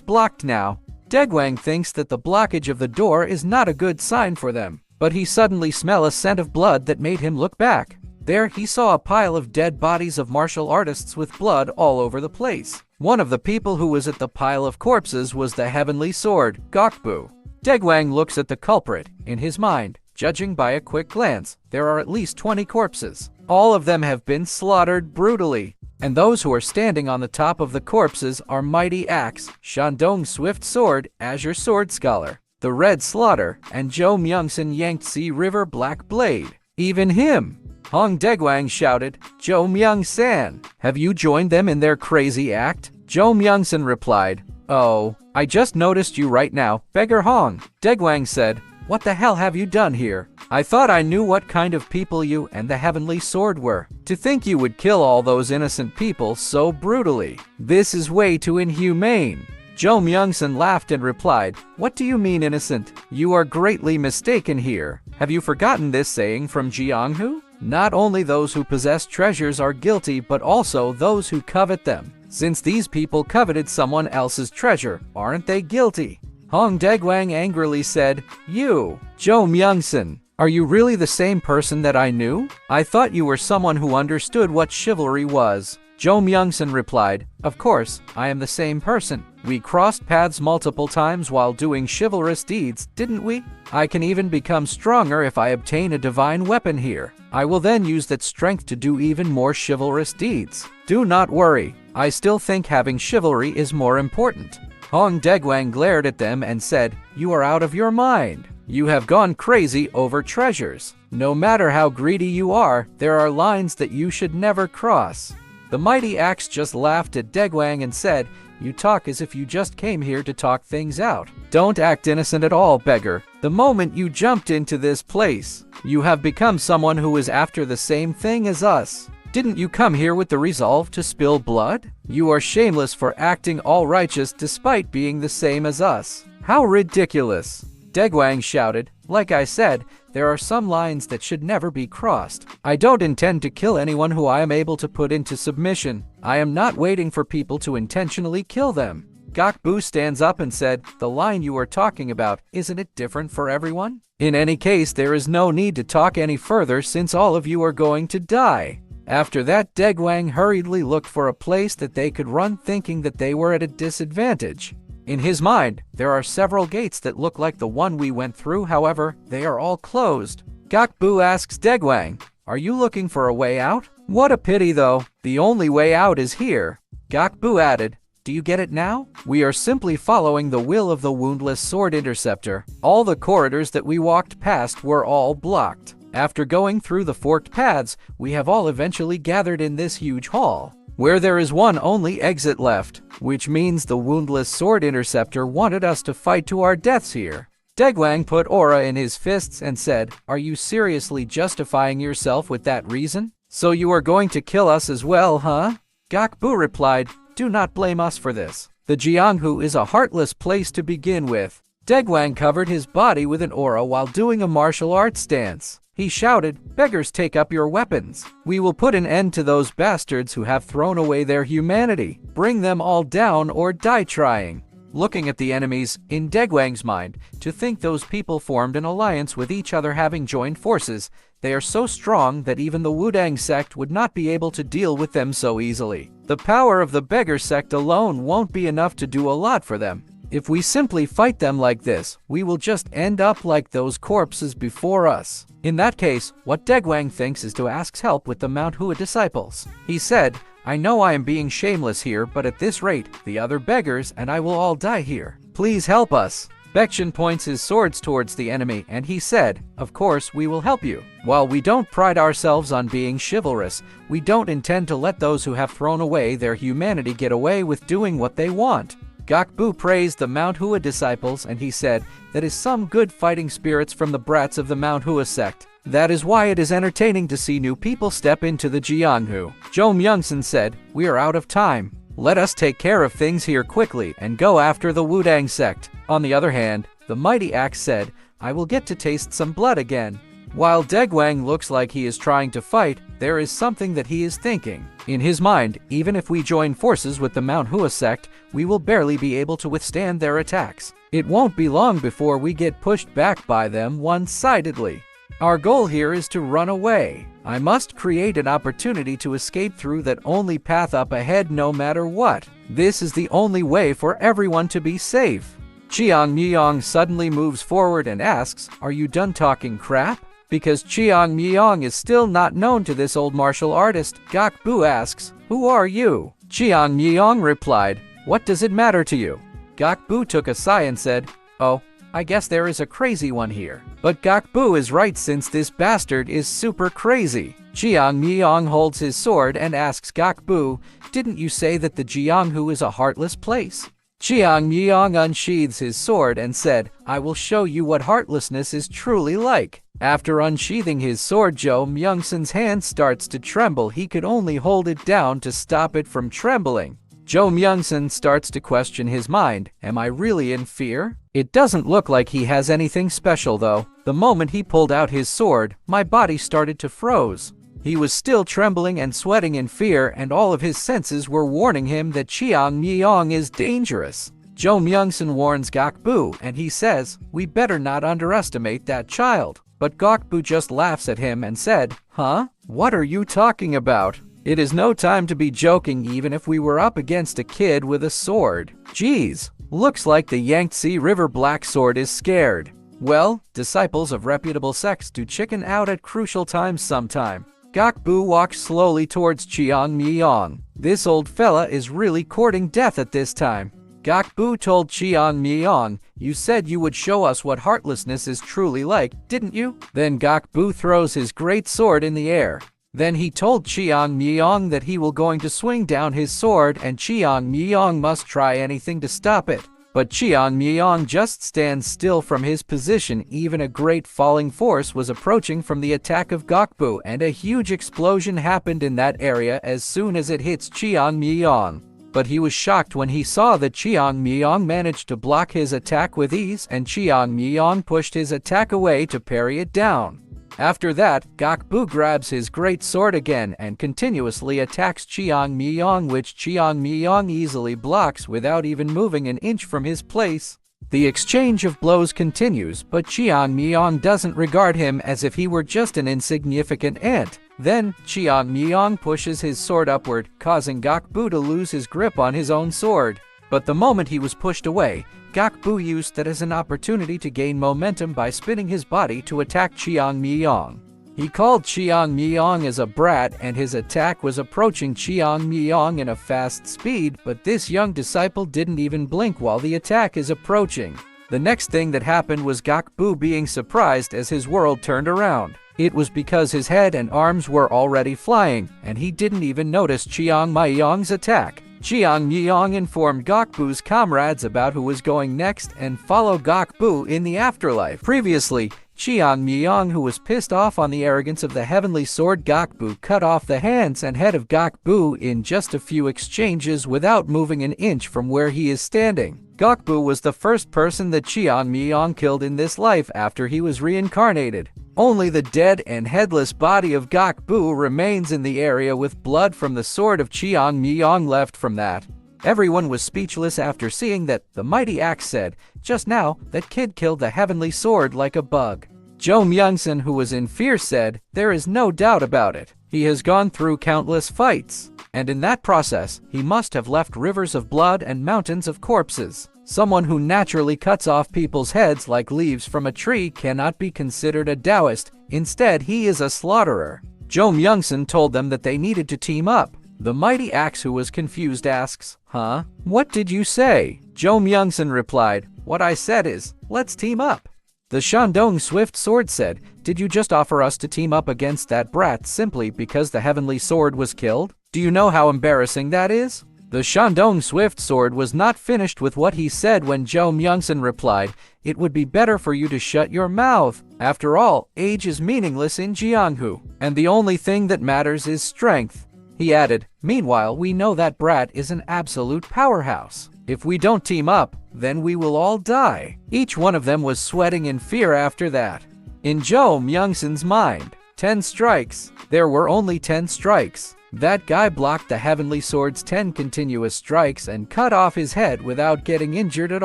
blocked now. Daegwang thinks that the blockage of the door is not a good sign for them, but he suddenly smelled a scent of blood that made him look back. There he saw a pile of dead bodies of martial artists with blood all over the place. One of the people who was at the pile of corpses was the heavenly sword, Gakbu. Daegwang looks at the culprit. In his mind, judging by a quick glance, there are at least 20 corpses. All of them have been slaughtered brutally. And those who are standing on the top of the corpses are Mighty Axe, Shandong Swift Sword, Azure Sword Scholar, the Red Slaughter, and Zhou Myungson Yangtze River Black Blade. Even him! Hong Degwang shouted, Zhou Myung-san, have you joined them in their crazy act? Zhou Myungson replied, oh, I just noticed you right now, Beggar Hong. Degwang said, what the hell have you done here? I thought I knew what kind of people you and the Heavenly Sword were. To think you would kill all those innocent people so brutally. This is way too inhumane. Zhou Myungson laughed and replied, what do you mean innocent? You are greatly mistaken here. Have you forgotten this saying from Jianghu? Not only those who possess treasures are guilty, but also those who covet them. Since these people coveted someone else's treasure, aren't they guilty? Hong Degwang angrily said, you, Zhou Myungson, are you really the same person that I knew? I thought you were someone who understood what chivalry was. Zhou Myungson replied, of course, I am the same person. We crossed paths multiple times while doing chivalrous deeds, didn't we? I can even become stronger if I obtain a divine weapon here. I will then use that strength to do even more chivalrous deeds. Do not worry, I still think having chivalry is more important. Hong Degwang glared at them and said, you are out of your mind. You have gone crazy over treasures. No matter how greedy you are, there are lines that you should never cross. The Mighty Axe just laughed at Degwang and said, you talk as if you just came here to talk things out. Don't act innocent at all, beggar. The moment you jumped into this place, you have become someone who is after the same thing as us. Didn't you come here with the resolve to spill blood? You are shameless for acting all righteous despite being the same as us. How ridiculous! Degwang shouted, like I said, there are some lines that should never be crossed. I don't intend to kill anyone who I am able to put into submission. I am not waiting for people to intentionally kill them. Gok Bu stands up and said, the line you are talking about, isn't it different for everyone? In any case, there is no need to talk any further since all of you are going to die. After that, Degwang hurriedly looked for a place that they could run, thinking that they were at a disadvantage. In his mind, there are several gates that look like the one we went through, however, they are all closed. Gok Bu asks Degwang, are you looking for a way out? What a pity though, the only way out is here. Gok Bu added, do you get it now? We are simply following the will of the woundless sword interceptor. All the corridors that we walked past were all blocked. After going through the forked paths, we have all eventually gathered in this huge hall, where there is one only exit left, which means the woundless sword interceptor wanted us to fight to our deaths here. Degwang put aura in his fists and said, are you seriously justifying yourself with that reason? So you are going to kill us as well, huh? Gok Bu replied, do not blame us for this. The Jianghu is a heartless place to begin with. Degwang covered his body with an aura while doing a martial arts stance. He shouted, beggars, take up your weapons. We will put an end to those bastards who have thrown away their humanity. Bring them all down or die trying. Looking at the enemies, in Degwang's mind, to think those people formed an alliance with each other, having joined forces. They are so strong that even the Wuang sect would not be able to deal with them so easily. The power of the beggar sect alone won't be enough to do a lot for them. If we simply fight them like this, we will just end up like those corpses before us. In that case, what Degwang thinks is to ask help with the Mount Hua disciples. He said, I know I am being shameless here, but at this rate, the other beggars and I will all die here. Please help us. Beckin points his swords towards the enemy and he said, of course we will help you. While we don't pride ourselves on being chivalrous, we don't intend to let those who have thrown away their humanity get away with doing what they want. Gok Bu praised the Mount Hua disciples and he said, that is some good fighting spirits from the brats of the Mount Hua sect. That is why it is entertaining to see new people step into the Jianghu. Zhou Myungson said, we are out of time. Let us take care of things here quickly and go after the Wuang sect. On the other hand, the Mighty Axe said, I will get to taste some blood again. While Degwang looks like he is trying to fight, there is something that he is thinking. In his mind, even if we join forces with the Mount Hua sect, we will barely be able to withstand their attacks. It won't be long before we get pushed back by them one-sidedly. Our goal here is to run away. I must create an opportunity to escape through that only path up ahead no matter what. This is the only way for everyone to be safe. Chiang Yong suddenly moves forward and asks, are you done talking crap? Because Cheong Myeong is still not known to this old martial artist, Gok Bu asks, "Who are you?" Cheong Myeong replied, "What does it matter to you?" Gok Bu took a sigh and said, "Oh, I guess there is a crazy one here." But Gok Bu is right, since this bastard is super crazy. Cheong Myeong holds his sword and asks Gok Bu, "Didn't you say that the Jianghu is a heartless place?" Cheong Myeong unsheathes his sword and said, "I will show you what heartlessness is truly like." After unsheathing his sword, Cho Myung-sun's hand starts to tremble. He could only hold it down to stop it from trembling. Cho Myung-sun starts to question his mind. Am I really in fear? It doesn't look like he has anything special though. The moment he pulled out his sword, my body started to froze. He was still trembling and sweating in fear, and all of his senses were warning him that Cheong Myeong is dangerous. Cho Myung-sun warns Gok Bu, and he says, "We better not underestimate that child." But Gok Bu just laughs at him and said, "Huh? What are you talking about? It is no time to be joking, even if we were up against a kid with a sword. Geez, looks like the Yangtze River Black Sword is scared." Well, disciples of reputable sects do chicken out at crucial times sometime. Gok Bu walks slowly towards Cheong Myeong. This old fella is really courting death at this time. Gok Bu told Cheong Myeong, "You said you would show us what heartlessness is truly like, didn't you?" Then Gok Bu throws his great sword in the air. Then he told Cheong Myeong that he will going to swing down his sword, and Cheong Myeong must try anything to stop it. But Cheong Myeong just stands still from his position. Even a great falling force was approaching from the attack of Gok Bu, and a huge explosion happened in that area as soon as it hits Cheong Myeong. But he was shocked when he saw that Cheong Myeong managed to block his attack with ease, and Cheong Myeong pushed his attack away to parry it down. After that, Gok Bu grabs his great sword again and continuously attacks Cheong Myeong, which Cheong Myeong easily blocks without even moving an inch from his place. The exchange of blows continues, but Cheong Myeong doesn't regard him as if he were just an insignificant ant. Then, Cheong Myeong pushes his sword upward, causing Gok Bu to lose his grip on his own sword. But the moment he was pushed away, Gok Bu used that as an opportunity to gain momentum by spinning his body to attack Cheong Myeong. He called Cheong Myeong as a brat, and his attack was approaching Cheong Myeong in a fast speed, but this young disciple didn't even blink while the attack is approaching. The next thing that happened was Gok Bu being surprised as his world turned around. It was because his head and arms were already flying, and he didn't even notice Cheong Myeong's attack. Cheong Myeong informed Gok Bu's comrades about who was going next and follow Gok Bu in the afterlife. Previously, Cheong Myeong, who was pissed off on the arrogance of the heavenly sword Gok Bu, cut off the hands and head of Gok Bu in just a few exchanges without moving an inch from where he is standing. Gok Bu was the first person that Cheong Myeong killed in this life after he was reincarnated. Only the dead and headless body of Gok Bu remains in the area with blood from the sword of Cheong Myeong left from that. Everyone was speechless after seeing that. The mighty axe said, "Just now, that kid killed the heavenly sword like a bug." Cho Myung-sun, who was in fear, said, "There is no doubt about it. He has gone through countless fights, and in that process, he must have left rivers of blood and mountains of corpses. Someone who naturally cuts off people's heads like leaves from a tree cannot be considered a Taoist. Instead, he is a slaughterer." Cho Myung-sun told them that they needed to team up. The mighty axe, who was confused, asks, "Huh? What did you say?" Cho Myung-sun replied, "What I said is, let's team up." The Shandong Swift Sword said, "Did you just offer us to team up against that brat simply because the heavenly sword was killed? Do you know how embarrassing that is?" The Shandong Swift Sword was not finished with what he said when Cho Myung-sun replied, "It would be better for you to shut your mouth. After all, age is meaningless in Jianghu, and the only thing that matters is strength." He added, "Meanwhile, we know that brat is an absolute powerhouse. If we don't team up, then we will all die." Each one of them was sweating in fear after that. In Cho Myung-sun's mind, 10 strikes. There were only 10 strikes. That guy blocked the heavenly sword's 10 continuous strikes and cut off his head without getting injured at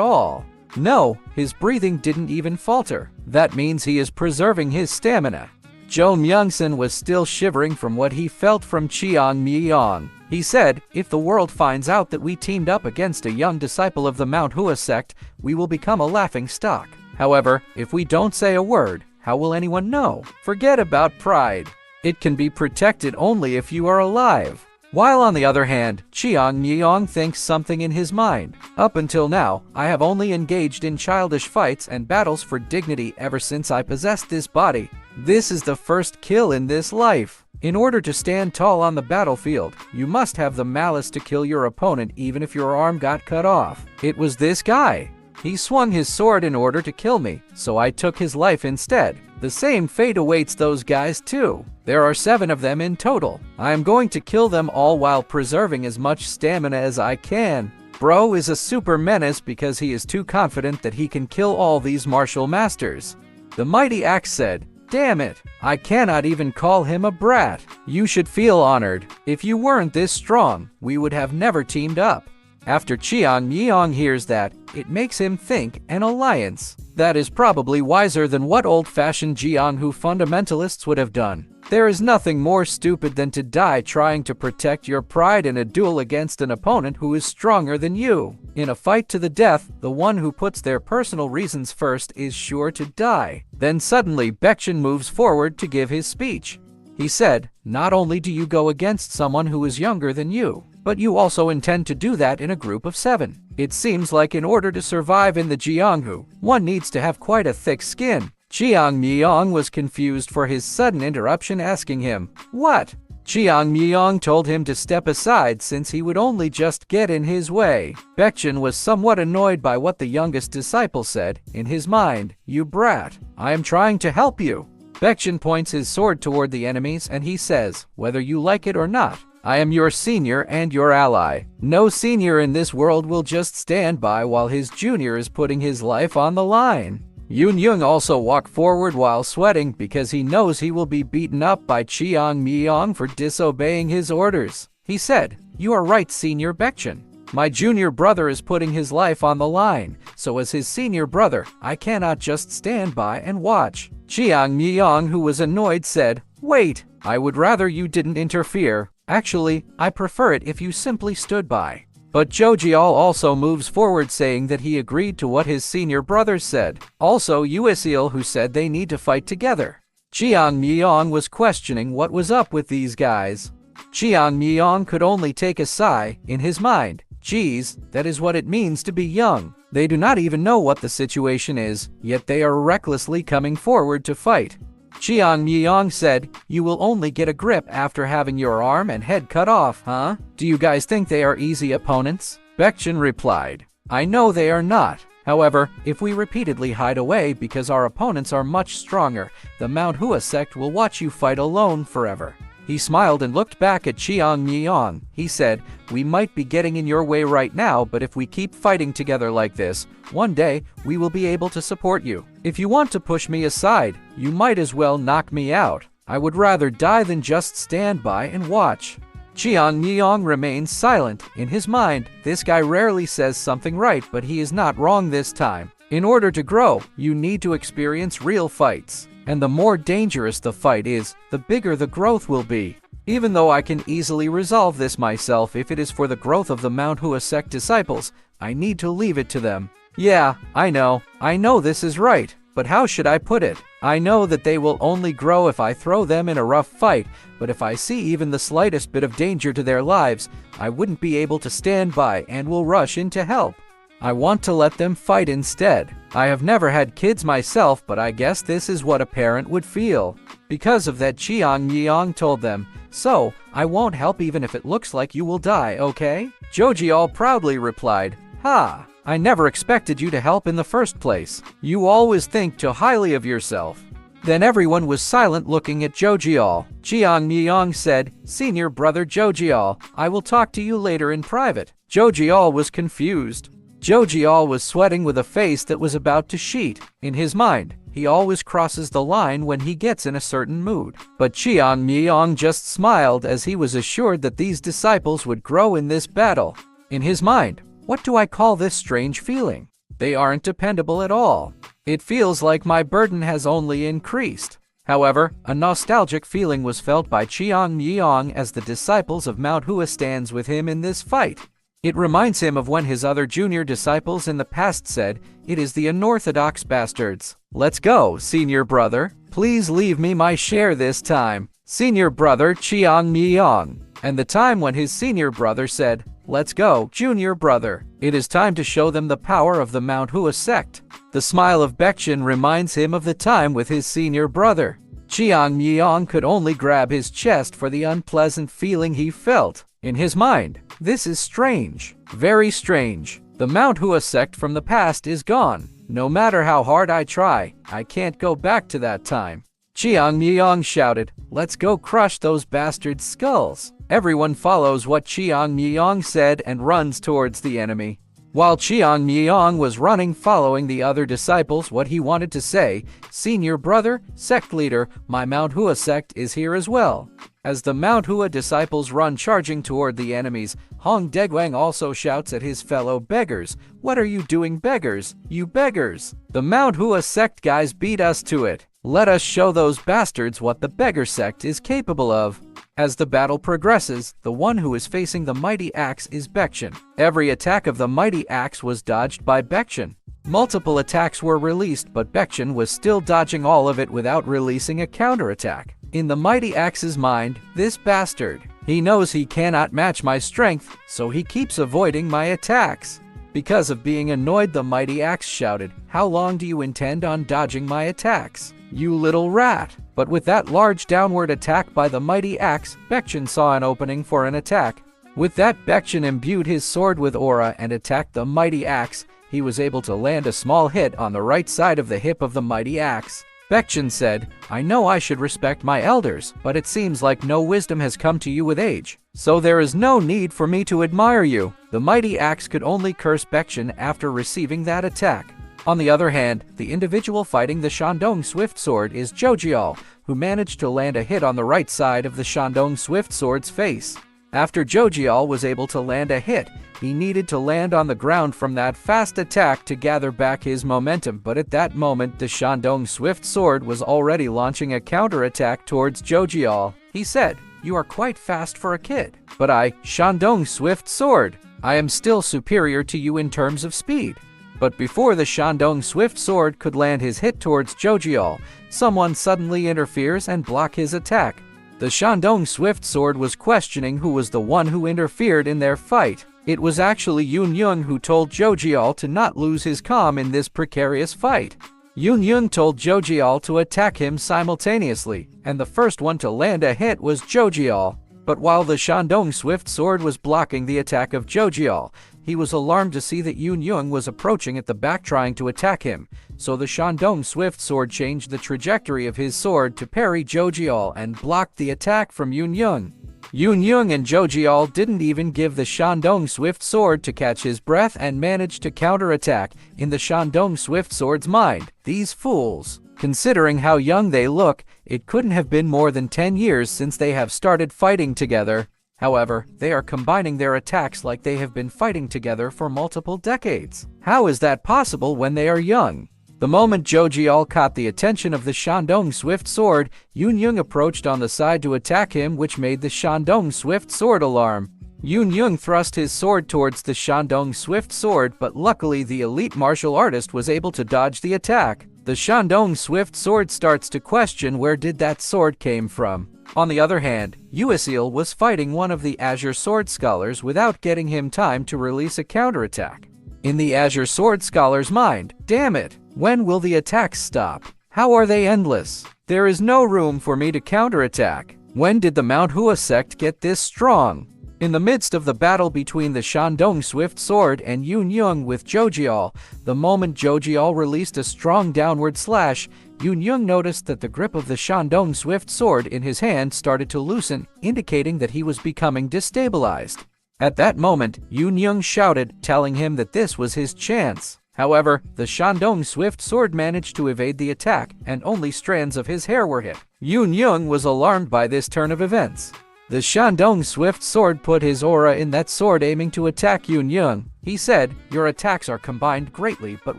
all. No, his breathing didn't even falter. That means he is preserving his stamina. Cho Myung-sun was still shivering from what he felt from Cheong Myeong. He said, "If the world finds out that we teamed up against a young disciple of the Mount Hua sect, we will become a laughing stock. However, if we don't say a word, how will anyone know? Forget about pride. It can be protected only if you are alive. While on the other hand, Cheong Myeong thinks something in his mind. Up until now, I have only engaged in childish fights and battles for dignity ever since I possessed this body. This is the first kill in this life. In order to stand tall on the battlefield, you must have the malice to kill your opponent even if your arm got cut off. It was this guy. He swung his sword in order to kill me, so I took his life instead. The same fate awaits those guys too. There are 7 of them in total. I am going to kill them all while preserving as much stamina as I can. Bro is a super menace because he is too confident that he can kill all these martial masters. The mighty axe said, "Damn it, I cannot even call him a brat. You should feel honored. If you weren't this strong, we would have never teamed up." After Cheong Myeong hears that, it makes him think an alliance. That is probably wiser than what old-fashioned Jianghu fundamentalists would have done. There is nothing more stupid than to die trying to protect your pride in a duel against an opponent who is stronger than you. In a fight to the death, the one who puts their personal reasons first is sure to die. Then suddenly Beckin moves forward to give his speech. He said, "Not only do you go against someone who is younger than you, but you also intend to do that in a group of 7. It seems like in order to survive in the Jianghu, one needs to have quite a thick skin." Cheong Myeong was confused for his sudden interruption, asking him, "What?" Cheong Myeong told him to step aside since he would only just get in his way. Beckin was somewhat annoyed by what the youngest disciple said. In his mind, "You brat, I am trying to help you." Beckin points his sword toward the enemies and he says, "Whether you like it or not, I am your senior and your ally. No senior in this world will just stand by while his junior is putting his life on the line." Yoon also walked forward while sweating because he knows he will be beaten up by Cheong Myeong for disobeying his orders. He said, "You are right, Senior Beckin. My junior brother is putting his life on the line, so as his senior brother, I cannot just stand by and watch." Cheong Myeong, who was annoyed, said, "Wait, I would rather you didn't interfere. Actually, I prefer it if you simply stood by." But Jojiol also moves forward saying that he agreed to what his senior brother said. Also Uisil, who said they need to fight together. Cheong Myeong was questioning what was up with these guys. Cheong Myeong could only take a sigh in his mind. Geez, that is what it means to be young. They do not even know what the situation is, yet they are recklessly coming forward to fight. Cheong Myeong said, "You will only get a grip after having your arm and head cut off, huh? Do you guys think they are easy opponents?" Beckin replied, "I know they are not. However, if we repeatedly hide away because our opponents are much stronger, the Mount Hua sect will watch you fight alone forever." He smiled and looked back at Cheong Myeong. He said, "We might be getting in your way right now, but if we keep fighting together like this, one day we will be able to support you. If you want to push me aside, you might as well knock me out. I would rather die than just stand by and watch." Cheong Myeong remains silent. In his mind, this guy rarely says something right, but he is not wrong this time. In order to grow, you need to experience real fights. And the more dangerous the fight is, the bigger the growth will be. Even though I can easily resolve this myself if it is for the growth of the Mount Hua sect disciples, I need to leave it to them. Yeah, I know this is right, but how should I put it? I know that they will only grow if I throw them in a rough fight, but if I see even the slightest bit of danger to their lives, I wouldn't be able to stand by and will rush in to help. I want to let them fight instead. I have never had kids myself, but I guess this is what a parent would feel. Because of that, Cheong Myeong told them, "So, I won't help even if it looks like you will die, okay?" Jojiol proudly replied, "Ha! I never expected you to help in the first place. You always think too highly of yourself." Then everyone was silent looking at Jojiol. Cheong Myeong said, "Senior brother Jojiol, I will talk to you later in private." Jojiol was confused. Jojiol was sweating with a face that was about to sheet. In his mind, he always crosses the line when he gets in a certain mood. But Cheong Myeong just smiled as he was assured that these disciples would grow in this battle. In his mind, what do I call this strange feeling? They aren't dependable at all. It feels like my burden has only increased. However, a nostalgic feeling was felt by Cheong Myeong as the disciples of Mount Hua stands with him in this fight. It reminds him of when his other junior disciples in the past said, "It is the unorthodox bastards. Let's go, senior brother. Please leave me my share this time." Senior brother Cheong Myeong. And the time when his senior brother said, "Let's go, junior brother. It is time to show them the power of the Mount Hua sect." The smile of Beckin reminds him of the time with his senior brother. Cheong Myeong could only grab his chest for the unpleasant feeling he felt. In his mind, this is strange. Very strange. The Mount Hua sect from the past is gone. No matter how hard I try, I can't go back to that time. Cheong Myeong shouted, "Let's go crush those bastard skulls." Everyone follows what Cheong Myeong said and runs towards the enemy. While Cheong Myeong was running following the other disciples what he wanted to say, "Senior brother, sect leader, my Mount Hua sect is here as well." As the Mount Hua disciples run charging toward the enemies, Hong Daegwang also shouts at his fellow beggars, "What are you doing, beggars? You beggars! The Mount Hua sect guys beat us to it. Let us show those bastards what the beggar sect is capable of." As the battle progresses, the one who is facing the mighty axe is Beckin. Every attack of the mighty axe was dodged by Beckin. Multiple attacks were released, but Beckin was still dodging all of it without releasing a counterattack. In the mighty axe's mind, this bastard, he knows he cannot match my strength, so he keeps avoiding my attacks. Because of being annoyed, the mighty axe shouted, "How long do you intend on dodging my attacks, you little rat?" But with that large downward attack by the mighty axe, Beckin saw an opening for an attack. With that, Beckin imbued his sword with aura and attacked the mighty axe. He was able to land a small hit on the right side of the hip of the mighty axe. Beckin said, "I know I should respect my elders, but it seems like no wisdom has come to you with age, so there is no need for me to admire you." The mighty axe could only curse Beckin after receiving that attack. On the other hand, the individual fighting the Shandong Swift Sword is Jojial, who managed to land a hit on the right side of the Shandong Swift Sword's face. After Jojial was able to land a hit, he needed to land on the ground from that fast attack to gather back his momentum, but at that moment the Shandong Swift Sword was already launching a counterattack towards Jojial. He said, "You are quite fast for a kid, but I, Shandong Swift Sword, I am still superior to you in terms of speed." But before the Shandong Swift Sword could land his hit towards Jojial, someone suddenly interferes and blocks his attack. The Shandong Swift Sword was questioning who was the one who interfered in their fight. It was actually Yun Yung who told Jojial to not lose his calm in this precarious fight. Yun Yung told Jojial to attack him simultaneously, and the first one to land a hit was Jojial. But while the Shandong Swift Sword was blocking the attack of Jojial, he was alarmed to see that Yun Yung was approaching at the back trying to attack him, so the Shandong Swift Sword changed the trajectory of his sword to parry Jojial and blocked the attack from Yun Yung. Yun Yung and Jojial didn't even give the Shandong Swift Sword to catch his breath and managed to counterattack. In the Shandong Swift Sword's mind, these fools. Considering how young they look, it couldn't have been more than 10 years since they have started fighting together. However, they are combining their attacks like they have been fighting together for multiple decades. How is that possible when they are young? The moment Jojial caught the attention of the Shandong Swift Sword, Yun Yung approached on the side to attack him, which made the Shandong Swift Sword alarm. Yun Yung thrust his sword towards the Shandong Swift Sword, but luckily the elite martial artist was able to dodge the attack. The Shandong Swift Sword starts to question where did that sword came from. On the other hand, Uasil was fighting one of the Azure Sword Scholars without getting him time to release a counterattack. In the Azure Sword Scholar's mind, damn it, when will the attacks stop? How are they endless? There is no room for me to counterattack. When did the Mount Hua sect get this strong? In the midst of the battle between the Shandong Swift Sword and Yun Yung with Jojial, the moment Jojial released a strong downward slash, Yun Yung noticed that the grip of the Shandong Swift Sword in his hand started to loosen, indicating that he was becoming destabilized. At that moment, Yun Yung shouted, telling him that this was his chance. However, the Shandong Swift Sword managed to evade the attack, and only strands of his hair were hit. Yun Yung was alarmed by this turn of events. The Shandong Swift Sword put his aura in that sword aiming to attack Yun Yung. He said, "Your attacks are combined greatly, but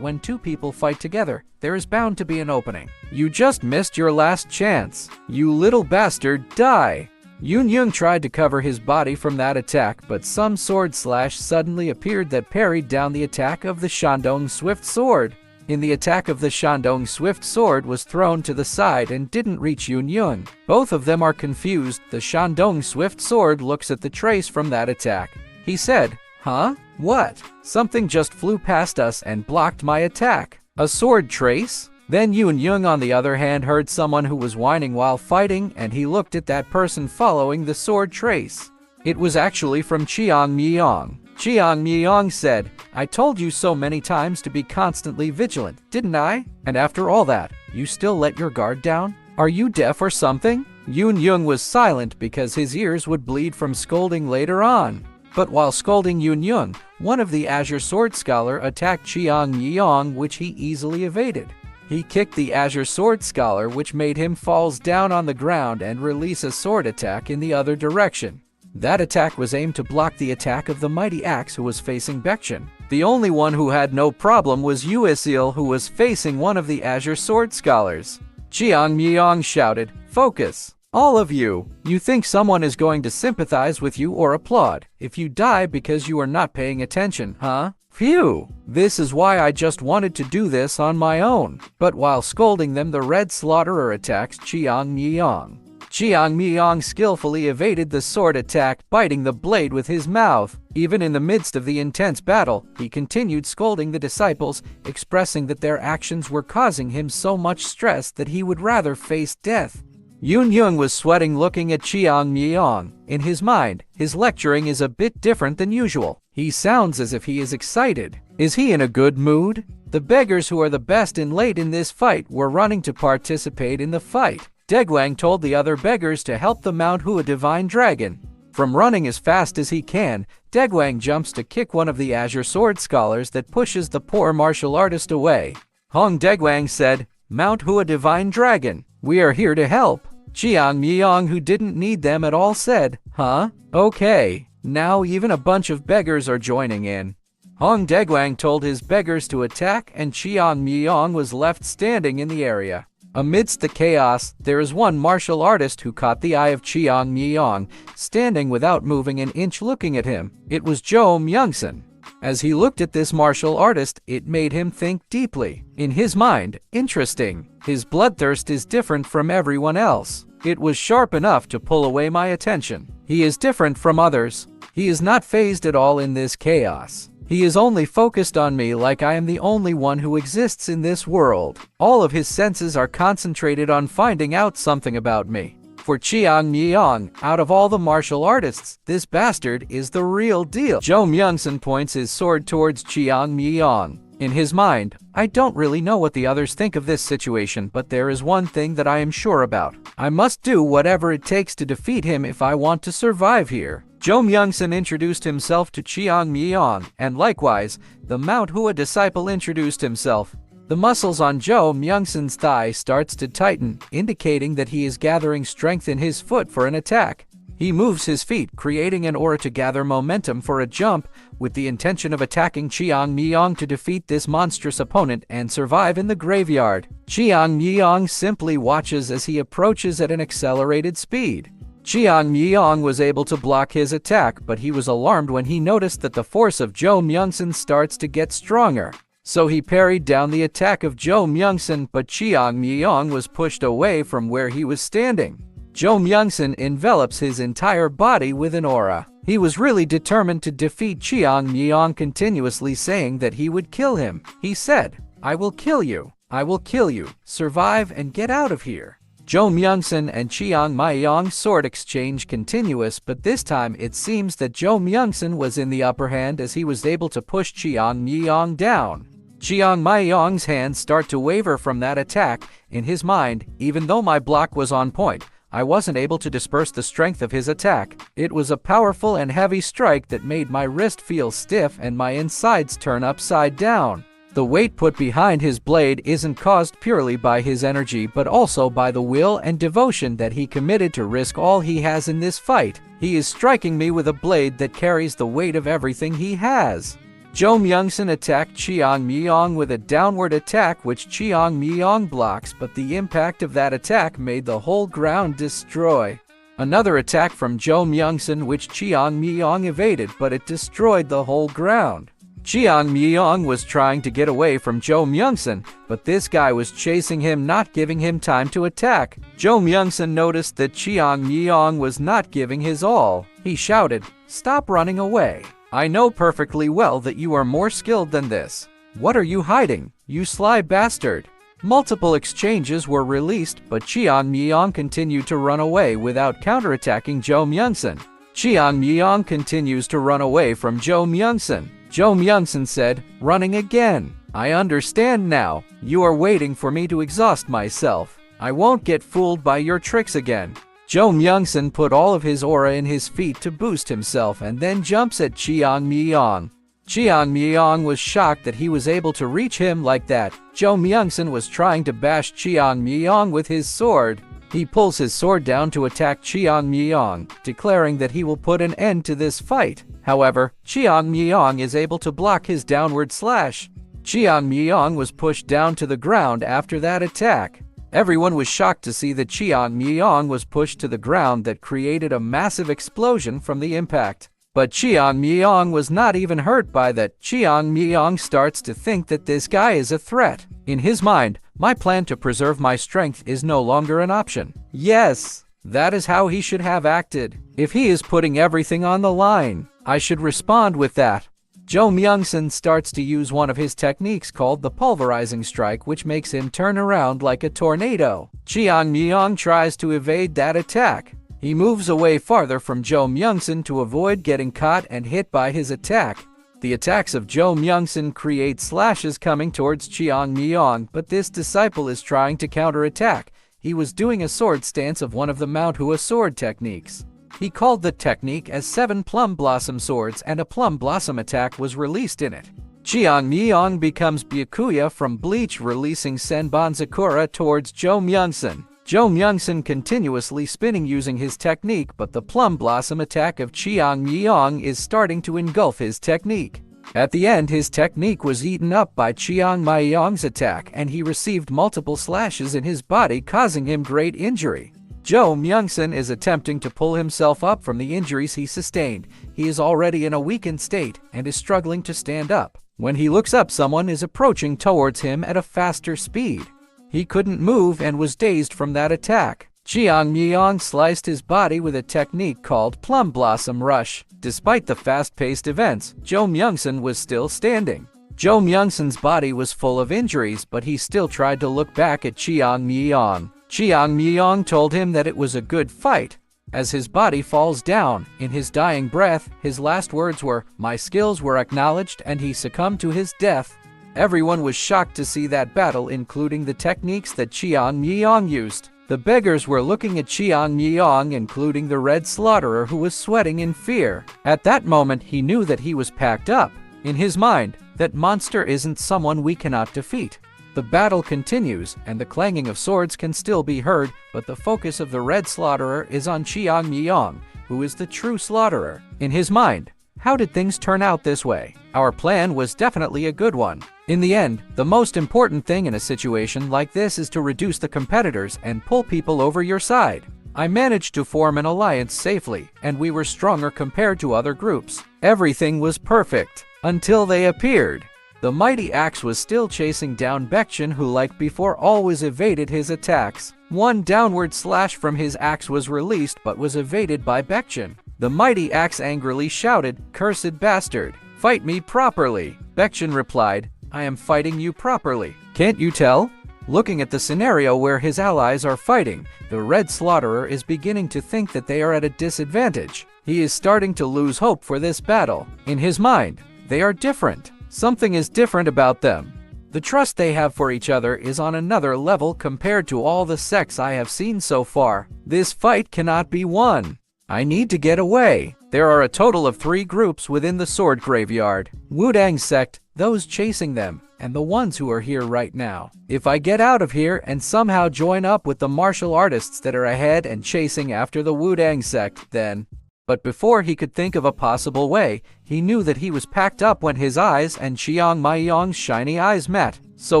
when two people fight together, there is bound to be an opening. You just missed your last chance. You little bastard, die!" Yun Yung tried to cover his body from that attack, but some sword slash suddenly appeared that parried down the attack of the Shandong Swift Sword. In the attack of the Shandong Swift Sword was thrown to the side and didn't reach Yun Yung. Both of them are confused. The Shandong Swift Sword looks at the trace from that attack. He said, "Huh? What? Something just flew past us and blocked my attack. A sword trace?" Then Yun Yung on the other hand heard someone who was whining while fighting, and he looked at that person following the sword trace. It was actually from Cheong Myeong. Cheong Myeong said, "I told you so many times to be constantly vigilant, didn't I? And after all that, you still let your guard down? Are you deaf or something?" Yun Yung was silent because his ears would bleed from scolding later on. But while scolding Yun Yung, one of the Azure Sword Scholar attacked Cheong Myeong, which he easily evaded. He kicked the Azure Sword Scholar, which made him falls down on the ground and release a sword attack in the other direction. That attack was aimed to block the attack of the mighty axe who was facing Beckin. The only one who had no problem was Uisil, who was facing one of the Azure Sword Scholars. Cheong Myeong shouted, "Focus! All of you! You think someone is going to sympathize with you or applaud if you die because you are not paying attention, huh? Phew! This is why I just wanted to do this on my own." But while scolding them, the Red Slaughterer attacks Cheong Myeong. Cheong Myeong skillfully evaded the sword attack, biting the blade with his mouth. Even in the midst of the intense battle, he continued scolding the disciples, expressing that their actions were causing him so much stress that he would rather face death. Yun Yung was sweating looking at Cheong Myeong. In his mind, his lecturing is a bit different than usual. He sounds as if he is excited. Is he in a good mood? The beggars, who are the best in late in this fight, were running to participate in the fight. Degwang told the other beggars to help the Mount Hua Divine Dragon. From running as fast as he can, Degwang jumps to kick one of the Azure Sword Scholars that pushes the poor martial artist away. Hong Degwang said, "Mount Hua Divine Dragon, we are here to help." Cheong Myeong, who didn't need them at all, said, "Huh? Okay." Now even a bunch of beggars are joining in. Hong Degwang told his beggars to attack, and Cheong Myeong was left standing in the area. Amidst the chaos, there is one martial artist who caught the eye of Cheong Myeong, standing without moving an inch looking at him. It was Chung Myung. As he looked at this martial artist, it made him think deeply. In his mind, interesting. His bloodthirst is different from everyone else. It was sharp enough to pull away my attention. He is different from others. He is not fazed at all in this chaos. He is only focused on me like I am the only one who exists in this world. All of his senses are concentrated on finding out something about me. For Cheong Myeong, out of all the martial artists, this bastard is the real deal. Chung Myung points his sword towards Cheong Myeong. In his mind, I don't really know what the others think of this situation, but there is one thing that I am sure about. I must do whatever it takes to defeat him if I want to survive here. Chung Myung introduced himself to Cheong Myeong, and likewise, the Mount Hua disciple introduced himself. The muscles on Chung Myung's thigh starts to tighten, indicating that he is gathering strength in his foot for an attack. He moves his feet, creating an aura to gather momentum for a jump, with the intention of attacking Cheong Myeong to defeat this monstrous opponent and survive in the graveyard. Cheong Myeong simply watches as he approaches at an accelerated speed. Cheong Myeong was able to block his attack, but he was alarmed when he noticed that the force of Chung Myung starts to get stronger. So he parried down the attack of Chung Myung, but Cheong Myeong was pushed away from where he was standing. Chung Myung envelops his entire body with an aura. He was really determined to defeat Cheong Myeong, continuously saying that he would kill him. He said, "I will kill you. I will kill you. Survive and get out of here." Chung Myung and Cheong Myeong's sword exchange continuous, but this time it seems that Chung Myung was in the upper hand as he was able to push Cheong Myeong down. Cheong Myeong's hands start to waver from that attack. In his mind, even though my block was on point, I wasn't able to disperse the strength of his attack. It was a powerful and heavy strike that made my wrist feel stiff and my insides turn upside down. The weight put behind his blade isn't caused purely by his energy, but also by the will and devotion that he committed to risk all he has in this fight. He is striking me with a blade that carries the weight of everything he has. Chung Myung attacked Cheong Myeong with a downward attack which Cheong Myeong blocks, but the impact of that attack made the whole ground destroy. Another attack from Chung Myung which Cheong Myeong evaded, but it destroyed the whole ground. Cheong Myeong was trying to get away from Chung Myung, but this guy was chasing him, not giving him time to attack. Chung Myung noticed that Cheong Myeong was not giving his all. He shouted, "Stop running away. I know perfectly well that you are more skilled than this. What are you hiding, you sly bastard?" Multiple exchanges were released, but Cheong Myeong continued to run away without counterattacking Chung Myung. Cheong Myeong continues to run away from Chung Myung. Chung Myung said, "Running again. I understand now. You are waiting for me to exhaust myself. I won't get fooled by your tricks again." Chung Myung put all of his aura in his feet to boost himself and then jumps at Cheong Myeong. Cheong Myeong was shocked that he was able to reach him like that. Chung Myung was trying to bash Cheong Myeong with his sword. He pulls his sword down to attack Cheong Myeong, declaring that he will put an end to this fight. However, Cheong Myeong is able to block his downward slash. Cheong Myeong was pushed down to the ground after that attack. Everyone was shocked to see that Cheong Myeong was pushed to the ground, that created a massive explosion from the impact. But Cheong Myeong was not even hurt by that. Cheong Myeong starts to think that this guy is a threat. In his mind, my plan to preserve my strength is no longer an option. Yes, that is how he should have acted. If he is putting everything on the line, I should respond with that. Chung Myung starts to use one of his techniques called the pulverizing strike, which makes him turn around like a tornado. Cheong Myeong tries to evade that attack. He moves away farther from Chung Myung to avoid getting caught and hit by his attack. The attacks of Chung Myung create slashes coming towards Cheong Myeong, but this disciple is trying to counterattack. He was doing a sword stance of one of the Mount Hua sword techniques. He called the technique as 7 Plum Blossom Swords, and a Plum Blossom attack was released in it. Cheong Myeong becomes Byakuya from Bleach, releasing Senbon Sakura towards Chung Myung. Chung Myung continuously spinning using his technique, but the Plum Blossom attack of Cheong Myeong is starting to engulf his technique. At the end, his technique was eaten up by Cheong Myeong's attack, and he received multiple slashes in his body, causing him great injury. Chung Myung is attempting to pull himself up from the injuries he sustained. He is already in a weakened state and is struggling to stand up. When he looks up, someone is approaching towards him at a faster speed. He couldn't move and was dazed from that attack. Cheong Myeong sliced his body with a technique called Plum Blossom Rush. Despite the fast-paced events, Chung Myung was still standing. Chung Myung's body was full of injuries, but he still tried to look back at Cheong Myeong. Cheong Myeong told him that it was a good fight. As his body falls down, in his dying breath, his last words were, "My skills were acknowledged," and he succumbed to his death. Everyone was shocked to see that battle, including the techniques that Cheong Myeong used. The beggars were looking at Cheong Myeong, including the Red Slaughterer, who was sweating in fear. At that moment, he knew that he was packed up. In his mind, that monster isn't someone we cannot defeat. The battle continues, and the clanging of swords can still be heard, but the focus of the Red Slaughterer is on Cheong Myeong, who is the true slaughterer. In his mind, how did things turn out this way? Our plan was definitely a good one. In the end, the most important thing in a situation like this is to reduce the competitors and pull people over your side. I managed to form an alliance safely, and we were stronger compared to other groups. Everything was perfect, until they appeared. The mighty axe was still chasing down Beckin, who like before always evaded his attacks. One downward slash from his axe was released but was evaded by Beckin. The mighty axe angrily shouted, "Cursed bastard, fight me properly." Beckin replied, "I am fighting you properly. Can't you tell?" Looking at the scenario where his allies are fighting, the Red Slaughterer is beginning to think that they are at a disadvantage. He is starting to lose hope for this battle. In his mind, they are different. Something is different about them. The trust they have for each other is on another level compared to all the sects I have seen so far. This fight cannot be won. I need to get away. There are a total of 3 groups within the sword graveyard. Wuang sect, those chasing them, and the ones who are here right now. If I get out of here and somehow join up with the martial artists that are ahead and chasing after the Wuang sect, then... But before he could think of a possible way, he knew that he was packed up when his eyes and Cheong Myeong's shiny eyes met. So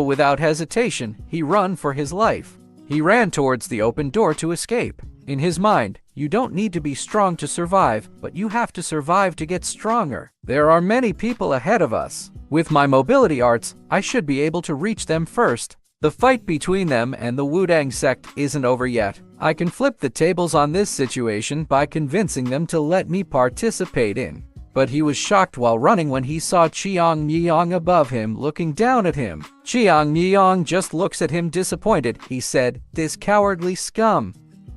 without hesitation, he ran for his life. He ran towards the open door to escape. In his mind, You don't need to be strong to survive, but you have to survive to get stronger. There are many people ahead of us. With my mobility arts, I should be able to reach them first. The fight between them and the Wuang sect isn't over yet. I can flip the tables on this situation by convincing them to let me participate in. But he was shocked while running when he saw Cheong Myeong above him looking down at him. Cheong Myeong just looks at him disappointed. He said, "This cowardly scum."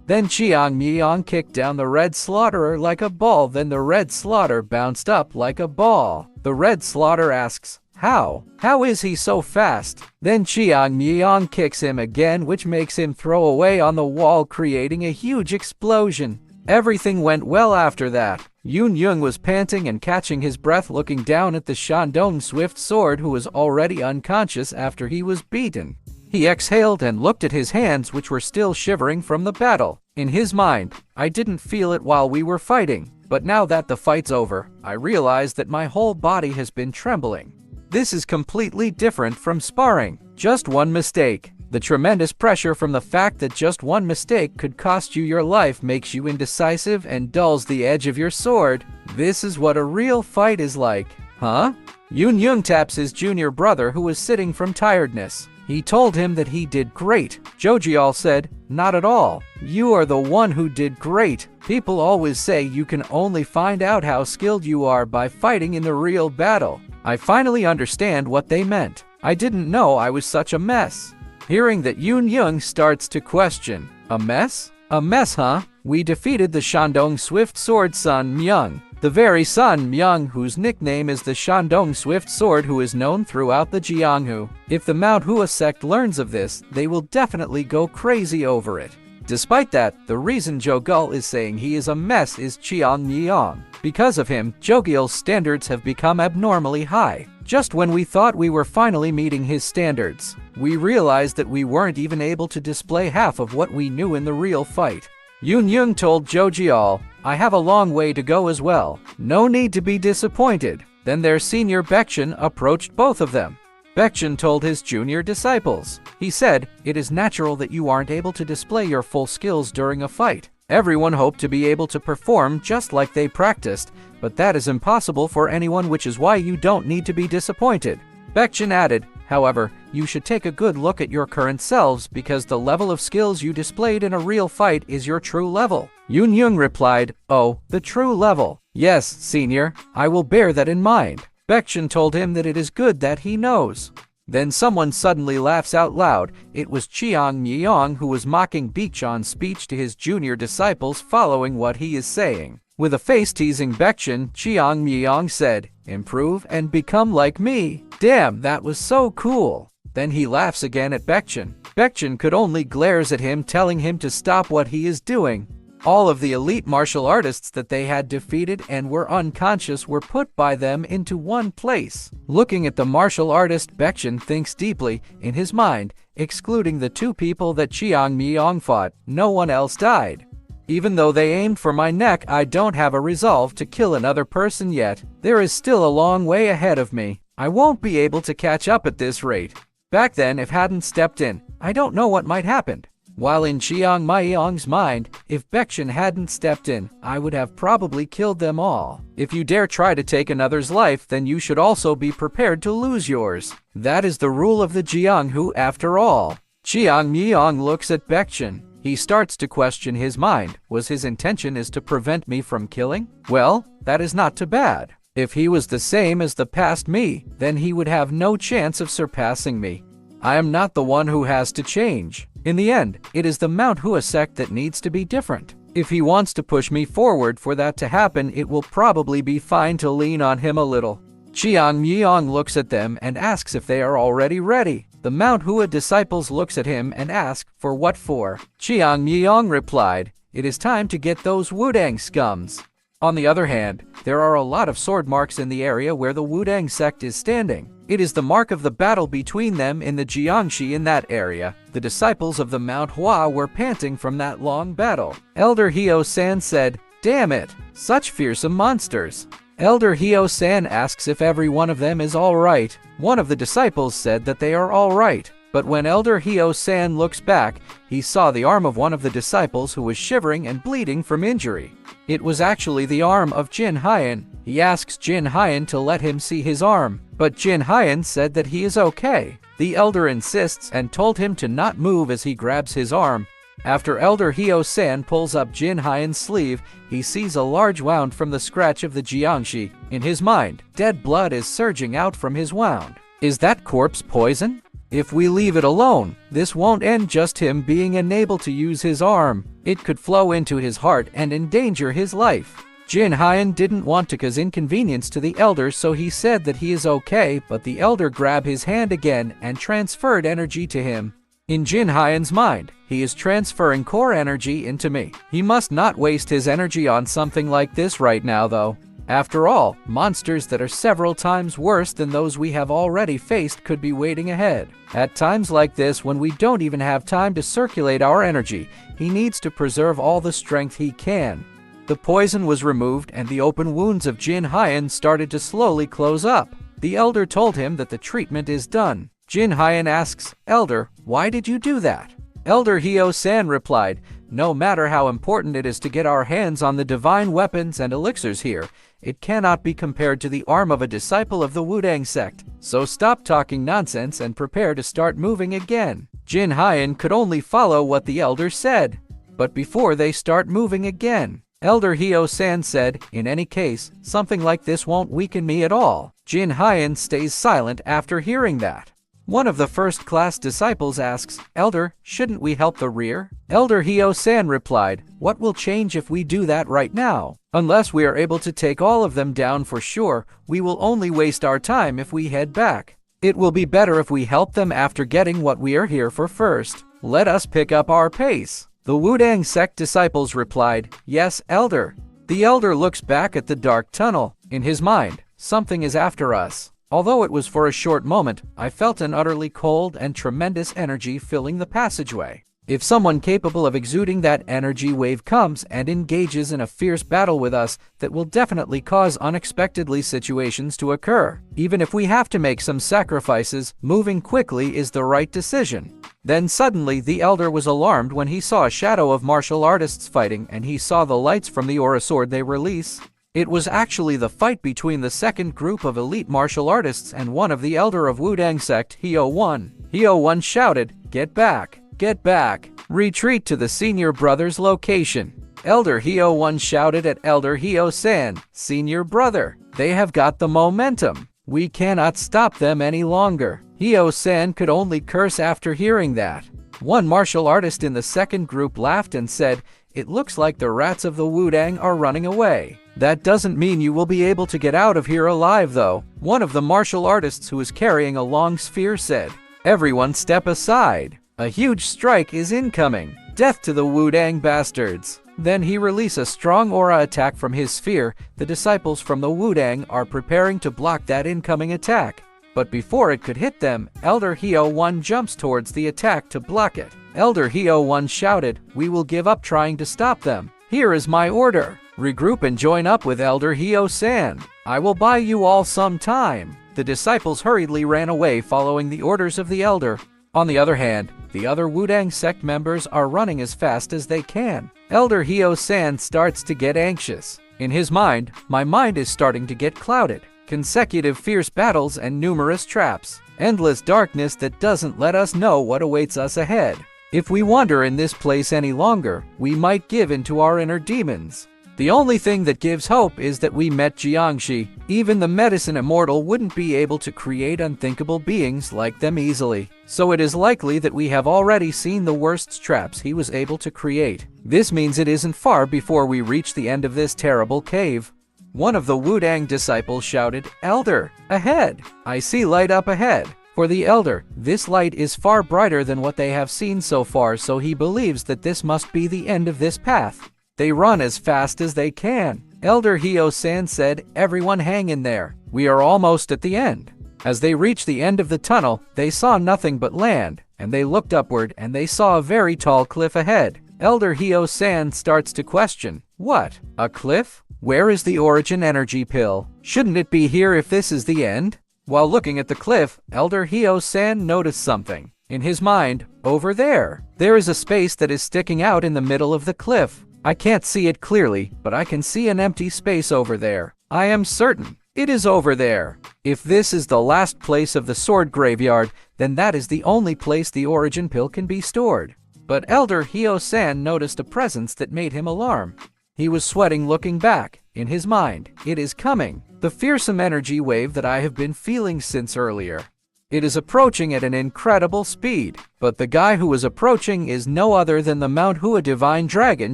Then Cheong Myeong kicked down the red slaughterer like a ball. Then the red slaughter bounced up like a ball. The red slaughter asks, "How? How is he so fast?" Then Cheong Myeong kicks him again, which makes him throw away on the wall, creating a huge explosion. Everything went well after that. Yun Yung was panting and catching his breath, looking down at the Shandong Swift Sword, who was already unconscious after he was beaten. He exhaled and looked at his hands, which were still shivering from the battle. In his mind, I didn't feel it while we were fighting, but now that the fight's over, I realize that my whole body has been trembling. This is completely different from sparring. Just one mistake. The tremendous pressure from the fact that just one mistake could cost you your life makes you indecisive and dulls the edge of your sword. This is what a real fight is like. Huh? Yun Yung taps his junior brother, who was sitting from tiredness. He told him that he did great. Jojial said, "Not at all. You are the one who did great. People always say you can only find out how skilled you are by fighting in the real battle." I finally understand what they meant. I didn't know I was such a mess. Hearing that, Yun Yung starts to question. A mess? A mess, huh? We defeated the Shandong Swift Sword Sun Myung. The very Sun Myung whose nickname is the Shandong Swift Sword, who is known throughout the Jiangshi. If the Mount Hua sect learns of this, they will definitely go crazy over it. Despite that, the reason Jogul is saying he is a mess is Cheong Myeong. Because of him, Jogil's standards have become abnormally high. Just when we thought we were finally meeting his standards, we realized that we weren't even able to display half of what we knew in the real fight. Yun Yung told Jojial, "I have a long way to go as well. No need to be disappointed." Then their senior Beckin approached both of them. Beckin told his junior disciples. He said, "It is natural that you aren't able to display your full skills during a fight. Everyone hoped to be able to perform just like they practiced, but that is impossible for anyone, which is why you don't need to be disappointed." Beckin added, "However, you should take a good look at your current selves, because the level of skills you displayed in a real fight is your true level." Yun Yung replied, "Oh, the true level. Yes, senior, I will bear that in mind." Beckin told him that it is good that he knows. Then someone suddenly laughs out loud. It was Cheong Myeong, who was mocking Beckin's speech to his junior disciples following what he is saying. With a face teasing Beckin, Cheong Myeong said, "Improve and become like me." Damn, that was so cool. Then he laughs again at Beckin. Beckin could only glares at him, telling him to stop what he is doing. All of the elite martial artists that they had defeated and were unconscious were put by them into one place. Looking at the martial artist, Beckin thinks deeply. In his mind, excluding the two people that Cheong Myeong fought, no one else died. Even though they aimed for my neck, I don't have a resolve to kill another person yet. There is still a long way ahead of me. I won't be able to catch up at this rate. Back then, if hadn't stepped in, I don't know what might happen. While in Cheong Myeong's mind, if Beckin hadn't stepped in, I would have probably killed them all. If you dare try to take another's life, then you should also be prepared to lose yours. That is the rule of the Jiangshi after all. Cheong Myeong looks at Beckin. He starts to question his mind. Was his intention is to prevent me from killing? Well, that is not too bad. If he was the same as the past me, then he would have no chance of surpassing me. I am not the one who has to change. In the end, it is the Mount Hua sect that needs to be different. If he wants to push me forward for that to happen, it will probably be fine to lean on him a little. Cheong Myeong looks at them and asks if they are already ready. The Mount Hua disciples looks at him and ask, "For what for?" Cheong Myeong replied, "It is time to get those Wuang scums." On the other hand, there are a lot of sword marks in the area where the Wuang sect is standing. It is the mark of the battle between them in the Jiangshi in that area. The disciples of the Mount Hua were panting from that long battle. Elder Hyo-san said, "Damn it, such fearsome monsters." Elder Hyo-san asks if every one of them is all right. One of the disciples said that they are all right. But when Elder Hyo-san looks back, he saw the arm of one of the disciples who was shivering and bleeding from injury. It was actually the arm of Jin Hyen. He asks Jin Hyen to let him see his arm, but Jin Hyen said that he is okay. The elder insists and told him to not move as he grabs his arm. After Elder Hyo-san pulls up Jin Hyen's sleeve, he sees a large wound from the scratch of the Jiangshi. In his mind, dead blood is surging out from his wound. Is that corpse poison? If we leave it alone, this won't end just him being unable to use his arm. It could flow into his heart and endanger his life. Jin Hyen didn't want to cause inconvenience to the elder, so he said that he is okay, but the elder grabbed his hand again and transferred energy to him. In Jin Hyen's mind, he is transferring core energy into me. He must not waste his energy on something like this right now though. After all, monsters that are several times worse than those we have already faced could be waiting ahead. At times like this, when we don't even have time to circulate our energy, he needs to preserve all the strength he can. The poison was removed and the open wounds of Jin Hyen started to slowly close up. The elder told him that the treatment is done. Jin Hyen asks, "Elder, why did you do that?" Elder Hyo-san replied, "No matter how important it is to get our hands on the divine weapons and elixirs here, it cannot be compared to the arm of a disciple of the Wuang sect. So stop talking nonsense and prepare to start moving again." Jin Hyen could only follow what the elder said. But before they start moving again, Elder Hyo-san said, "In any case, something like this won't weaken me at all." Jin Hyen stays silent after hearing that. One of the first-class disciples asks, "Elder, shouldn't we help the rear?" Elder Hyo-san replied, "What will change if we do that right now? Unless we are able to take all of them down for sure, we will only waste our time if we head back. It will be better if we help them after getting what we are here for first. Let us pick up our pace." The Wuang sect disciples replied, "Yes, Elder." The elder looks back at the dark tunnel. In his mind, something is after us. Although it was for a short moment, I felt an utterly cold and tremendous energy filling the passageway. If someone capable of exuding that energy wave comes and engages in a fierce battle with us, that will definitely cause unexpectedly situations to occur. Even if we have to make some sacrifices, moving quickly is the right decision. Then suddenly the elder was alarmed when he saw a shadow of martial artists fighting and he saw the lights from the aura sword they release. It was actually the fight between the second group of elite martial artists and one of the elder of Wuang sect, Hyo-1. Hyo-1 shouted, "Get back! Get back! Retreat to the senior brother's location!" Elder Hyo-1 shouted at Elder Hyo-san, "Senior brother, they have got the momentum. We cannot stop them any longer." Hyo-san could only curse after hearing that. One martial artist in the second group laughed and said, "It looks like the rats of the Wuang are running away. That doesn't mean you will be able to get out of here alive though." One of the martial artists who was carrying a long spear said, "Everyone step aside. A huge strike is incoming. Death to the Wuang bastards." Then he released a strong aura attack from his sphere. The disciples from the Wuang are preparing to block that incoming attack. But before it could hit them, Elder Hyo-1 jumps towards the attack to block it. Elder Hyo-1 shouted, "We will give up trying to stop them. Here is my order. Regroup and join up with Elder Hyo-san. I will buy you all some time." The disciples hurriedly ran away following the orders of the elder. On the other hand, the other Wuang sect members are running as fast as they can. Elder Hyo-san starts to get anxious. In his mind, "My mind is starting to get clouded. Consecutive fierce battles and numerous traps. Endless darkness that doesn't let us know what awaits us ahead. If we wander in this place any longer, we might give in to our inner demons. The only thing that gives hope is that we met Jiangshi. Even the Medicine Immortal wouldn't be able to create unthinkable beings like them easily. So it is likely that we have already seen the worst traps he was able to create. This means it isn't far before we reach the end of this terrible cave." One of the Wuang disciples shouted, "Elder, ahead! I see light up ahead." For the elder, this light is far brighter than what they have seen so far, so he believes that this must be the end of this path. They run as fast as they can. Elder Hyo-san said, "Everyone hang in there. We are almost at the end." As they reached the end of the tunnel, they saw nothing but land, and they looked upward and they saw a very tall cliff ahead. Elder Hyo-san starts to question, "What? A cliff? Where is the origin energy pill? Shouldn't it be here if this is the end?" While looking at the cliff, Elder Hyo-san noticed something. In his mind, over there is a space that is sticking out in the middle of the cliff. I can't see it clearly, but I can see an empty space over there. I am certain it is over there. If this is the last place of the sword graveyard, then that is the only place the origin pill can be stored. But Elder Hyo-san noticed a presence that made him alarm. He was sweating looking back. In his mind, it is coming. The fearsome energy wave that I have been feeling since earlier. It is approaching at an incredible speed, but the guy who is approaching is no other than the Mount Hua Divine Dragon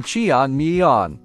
Cheong Myeong.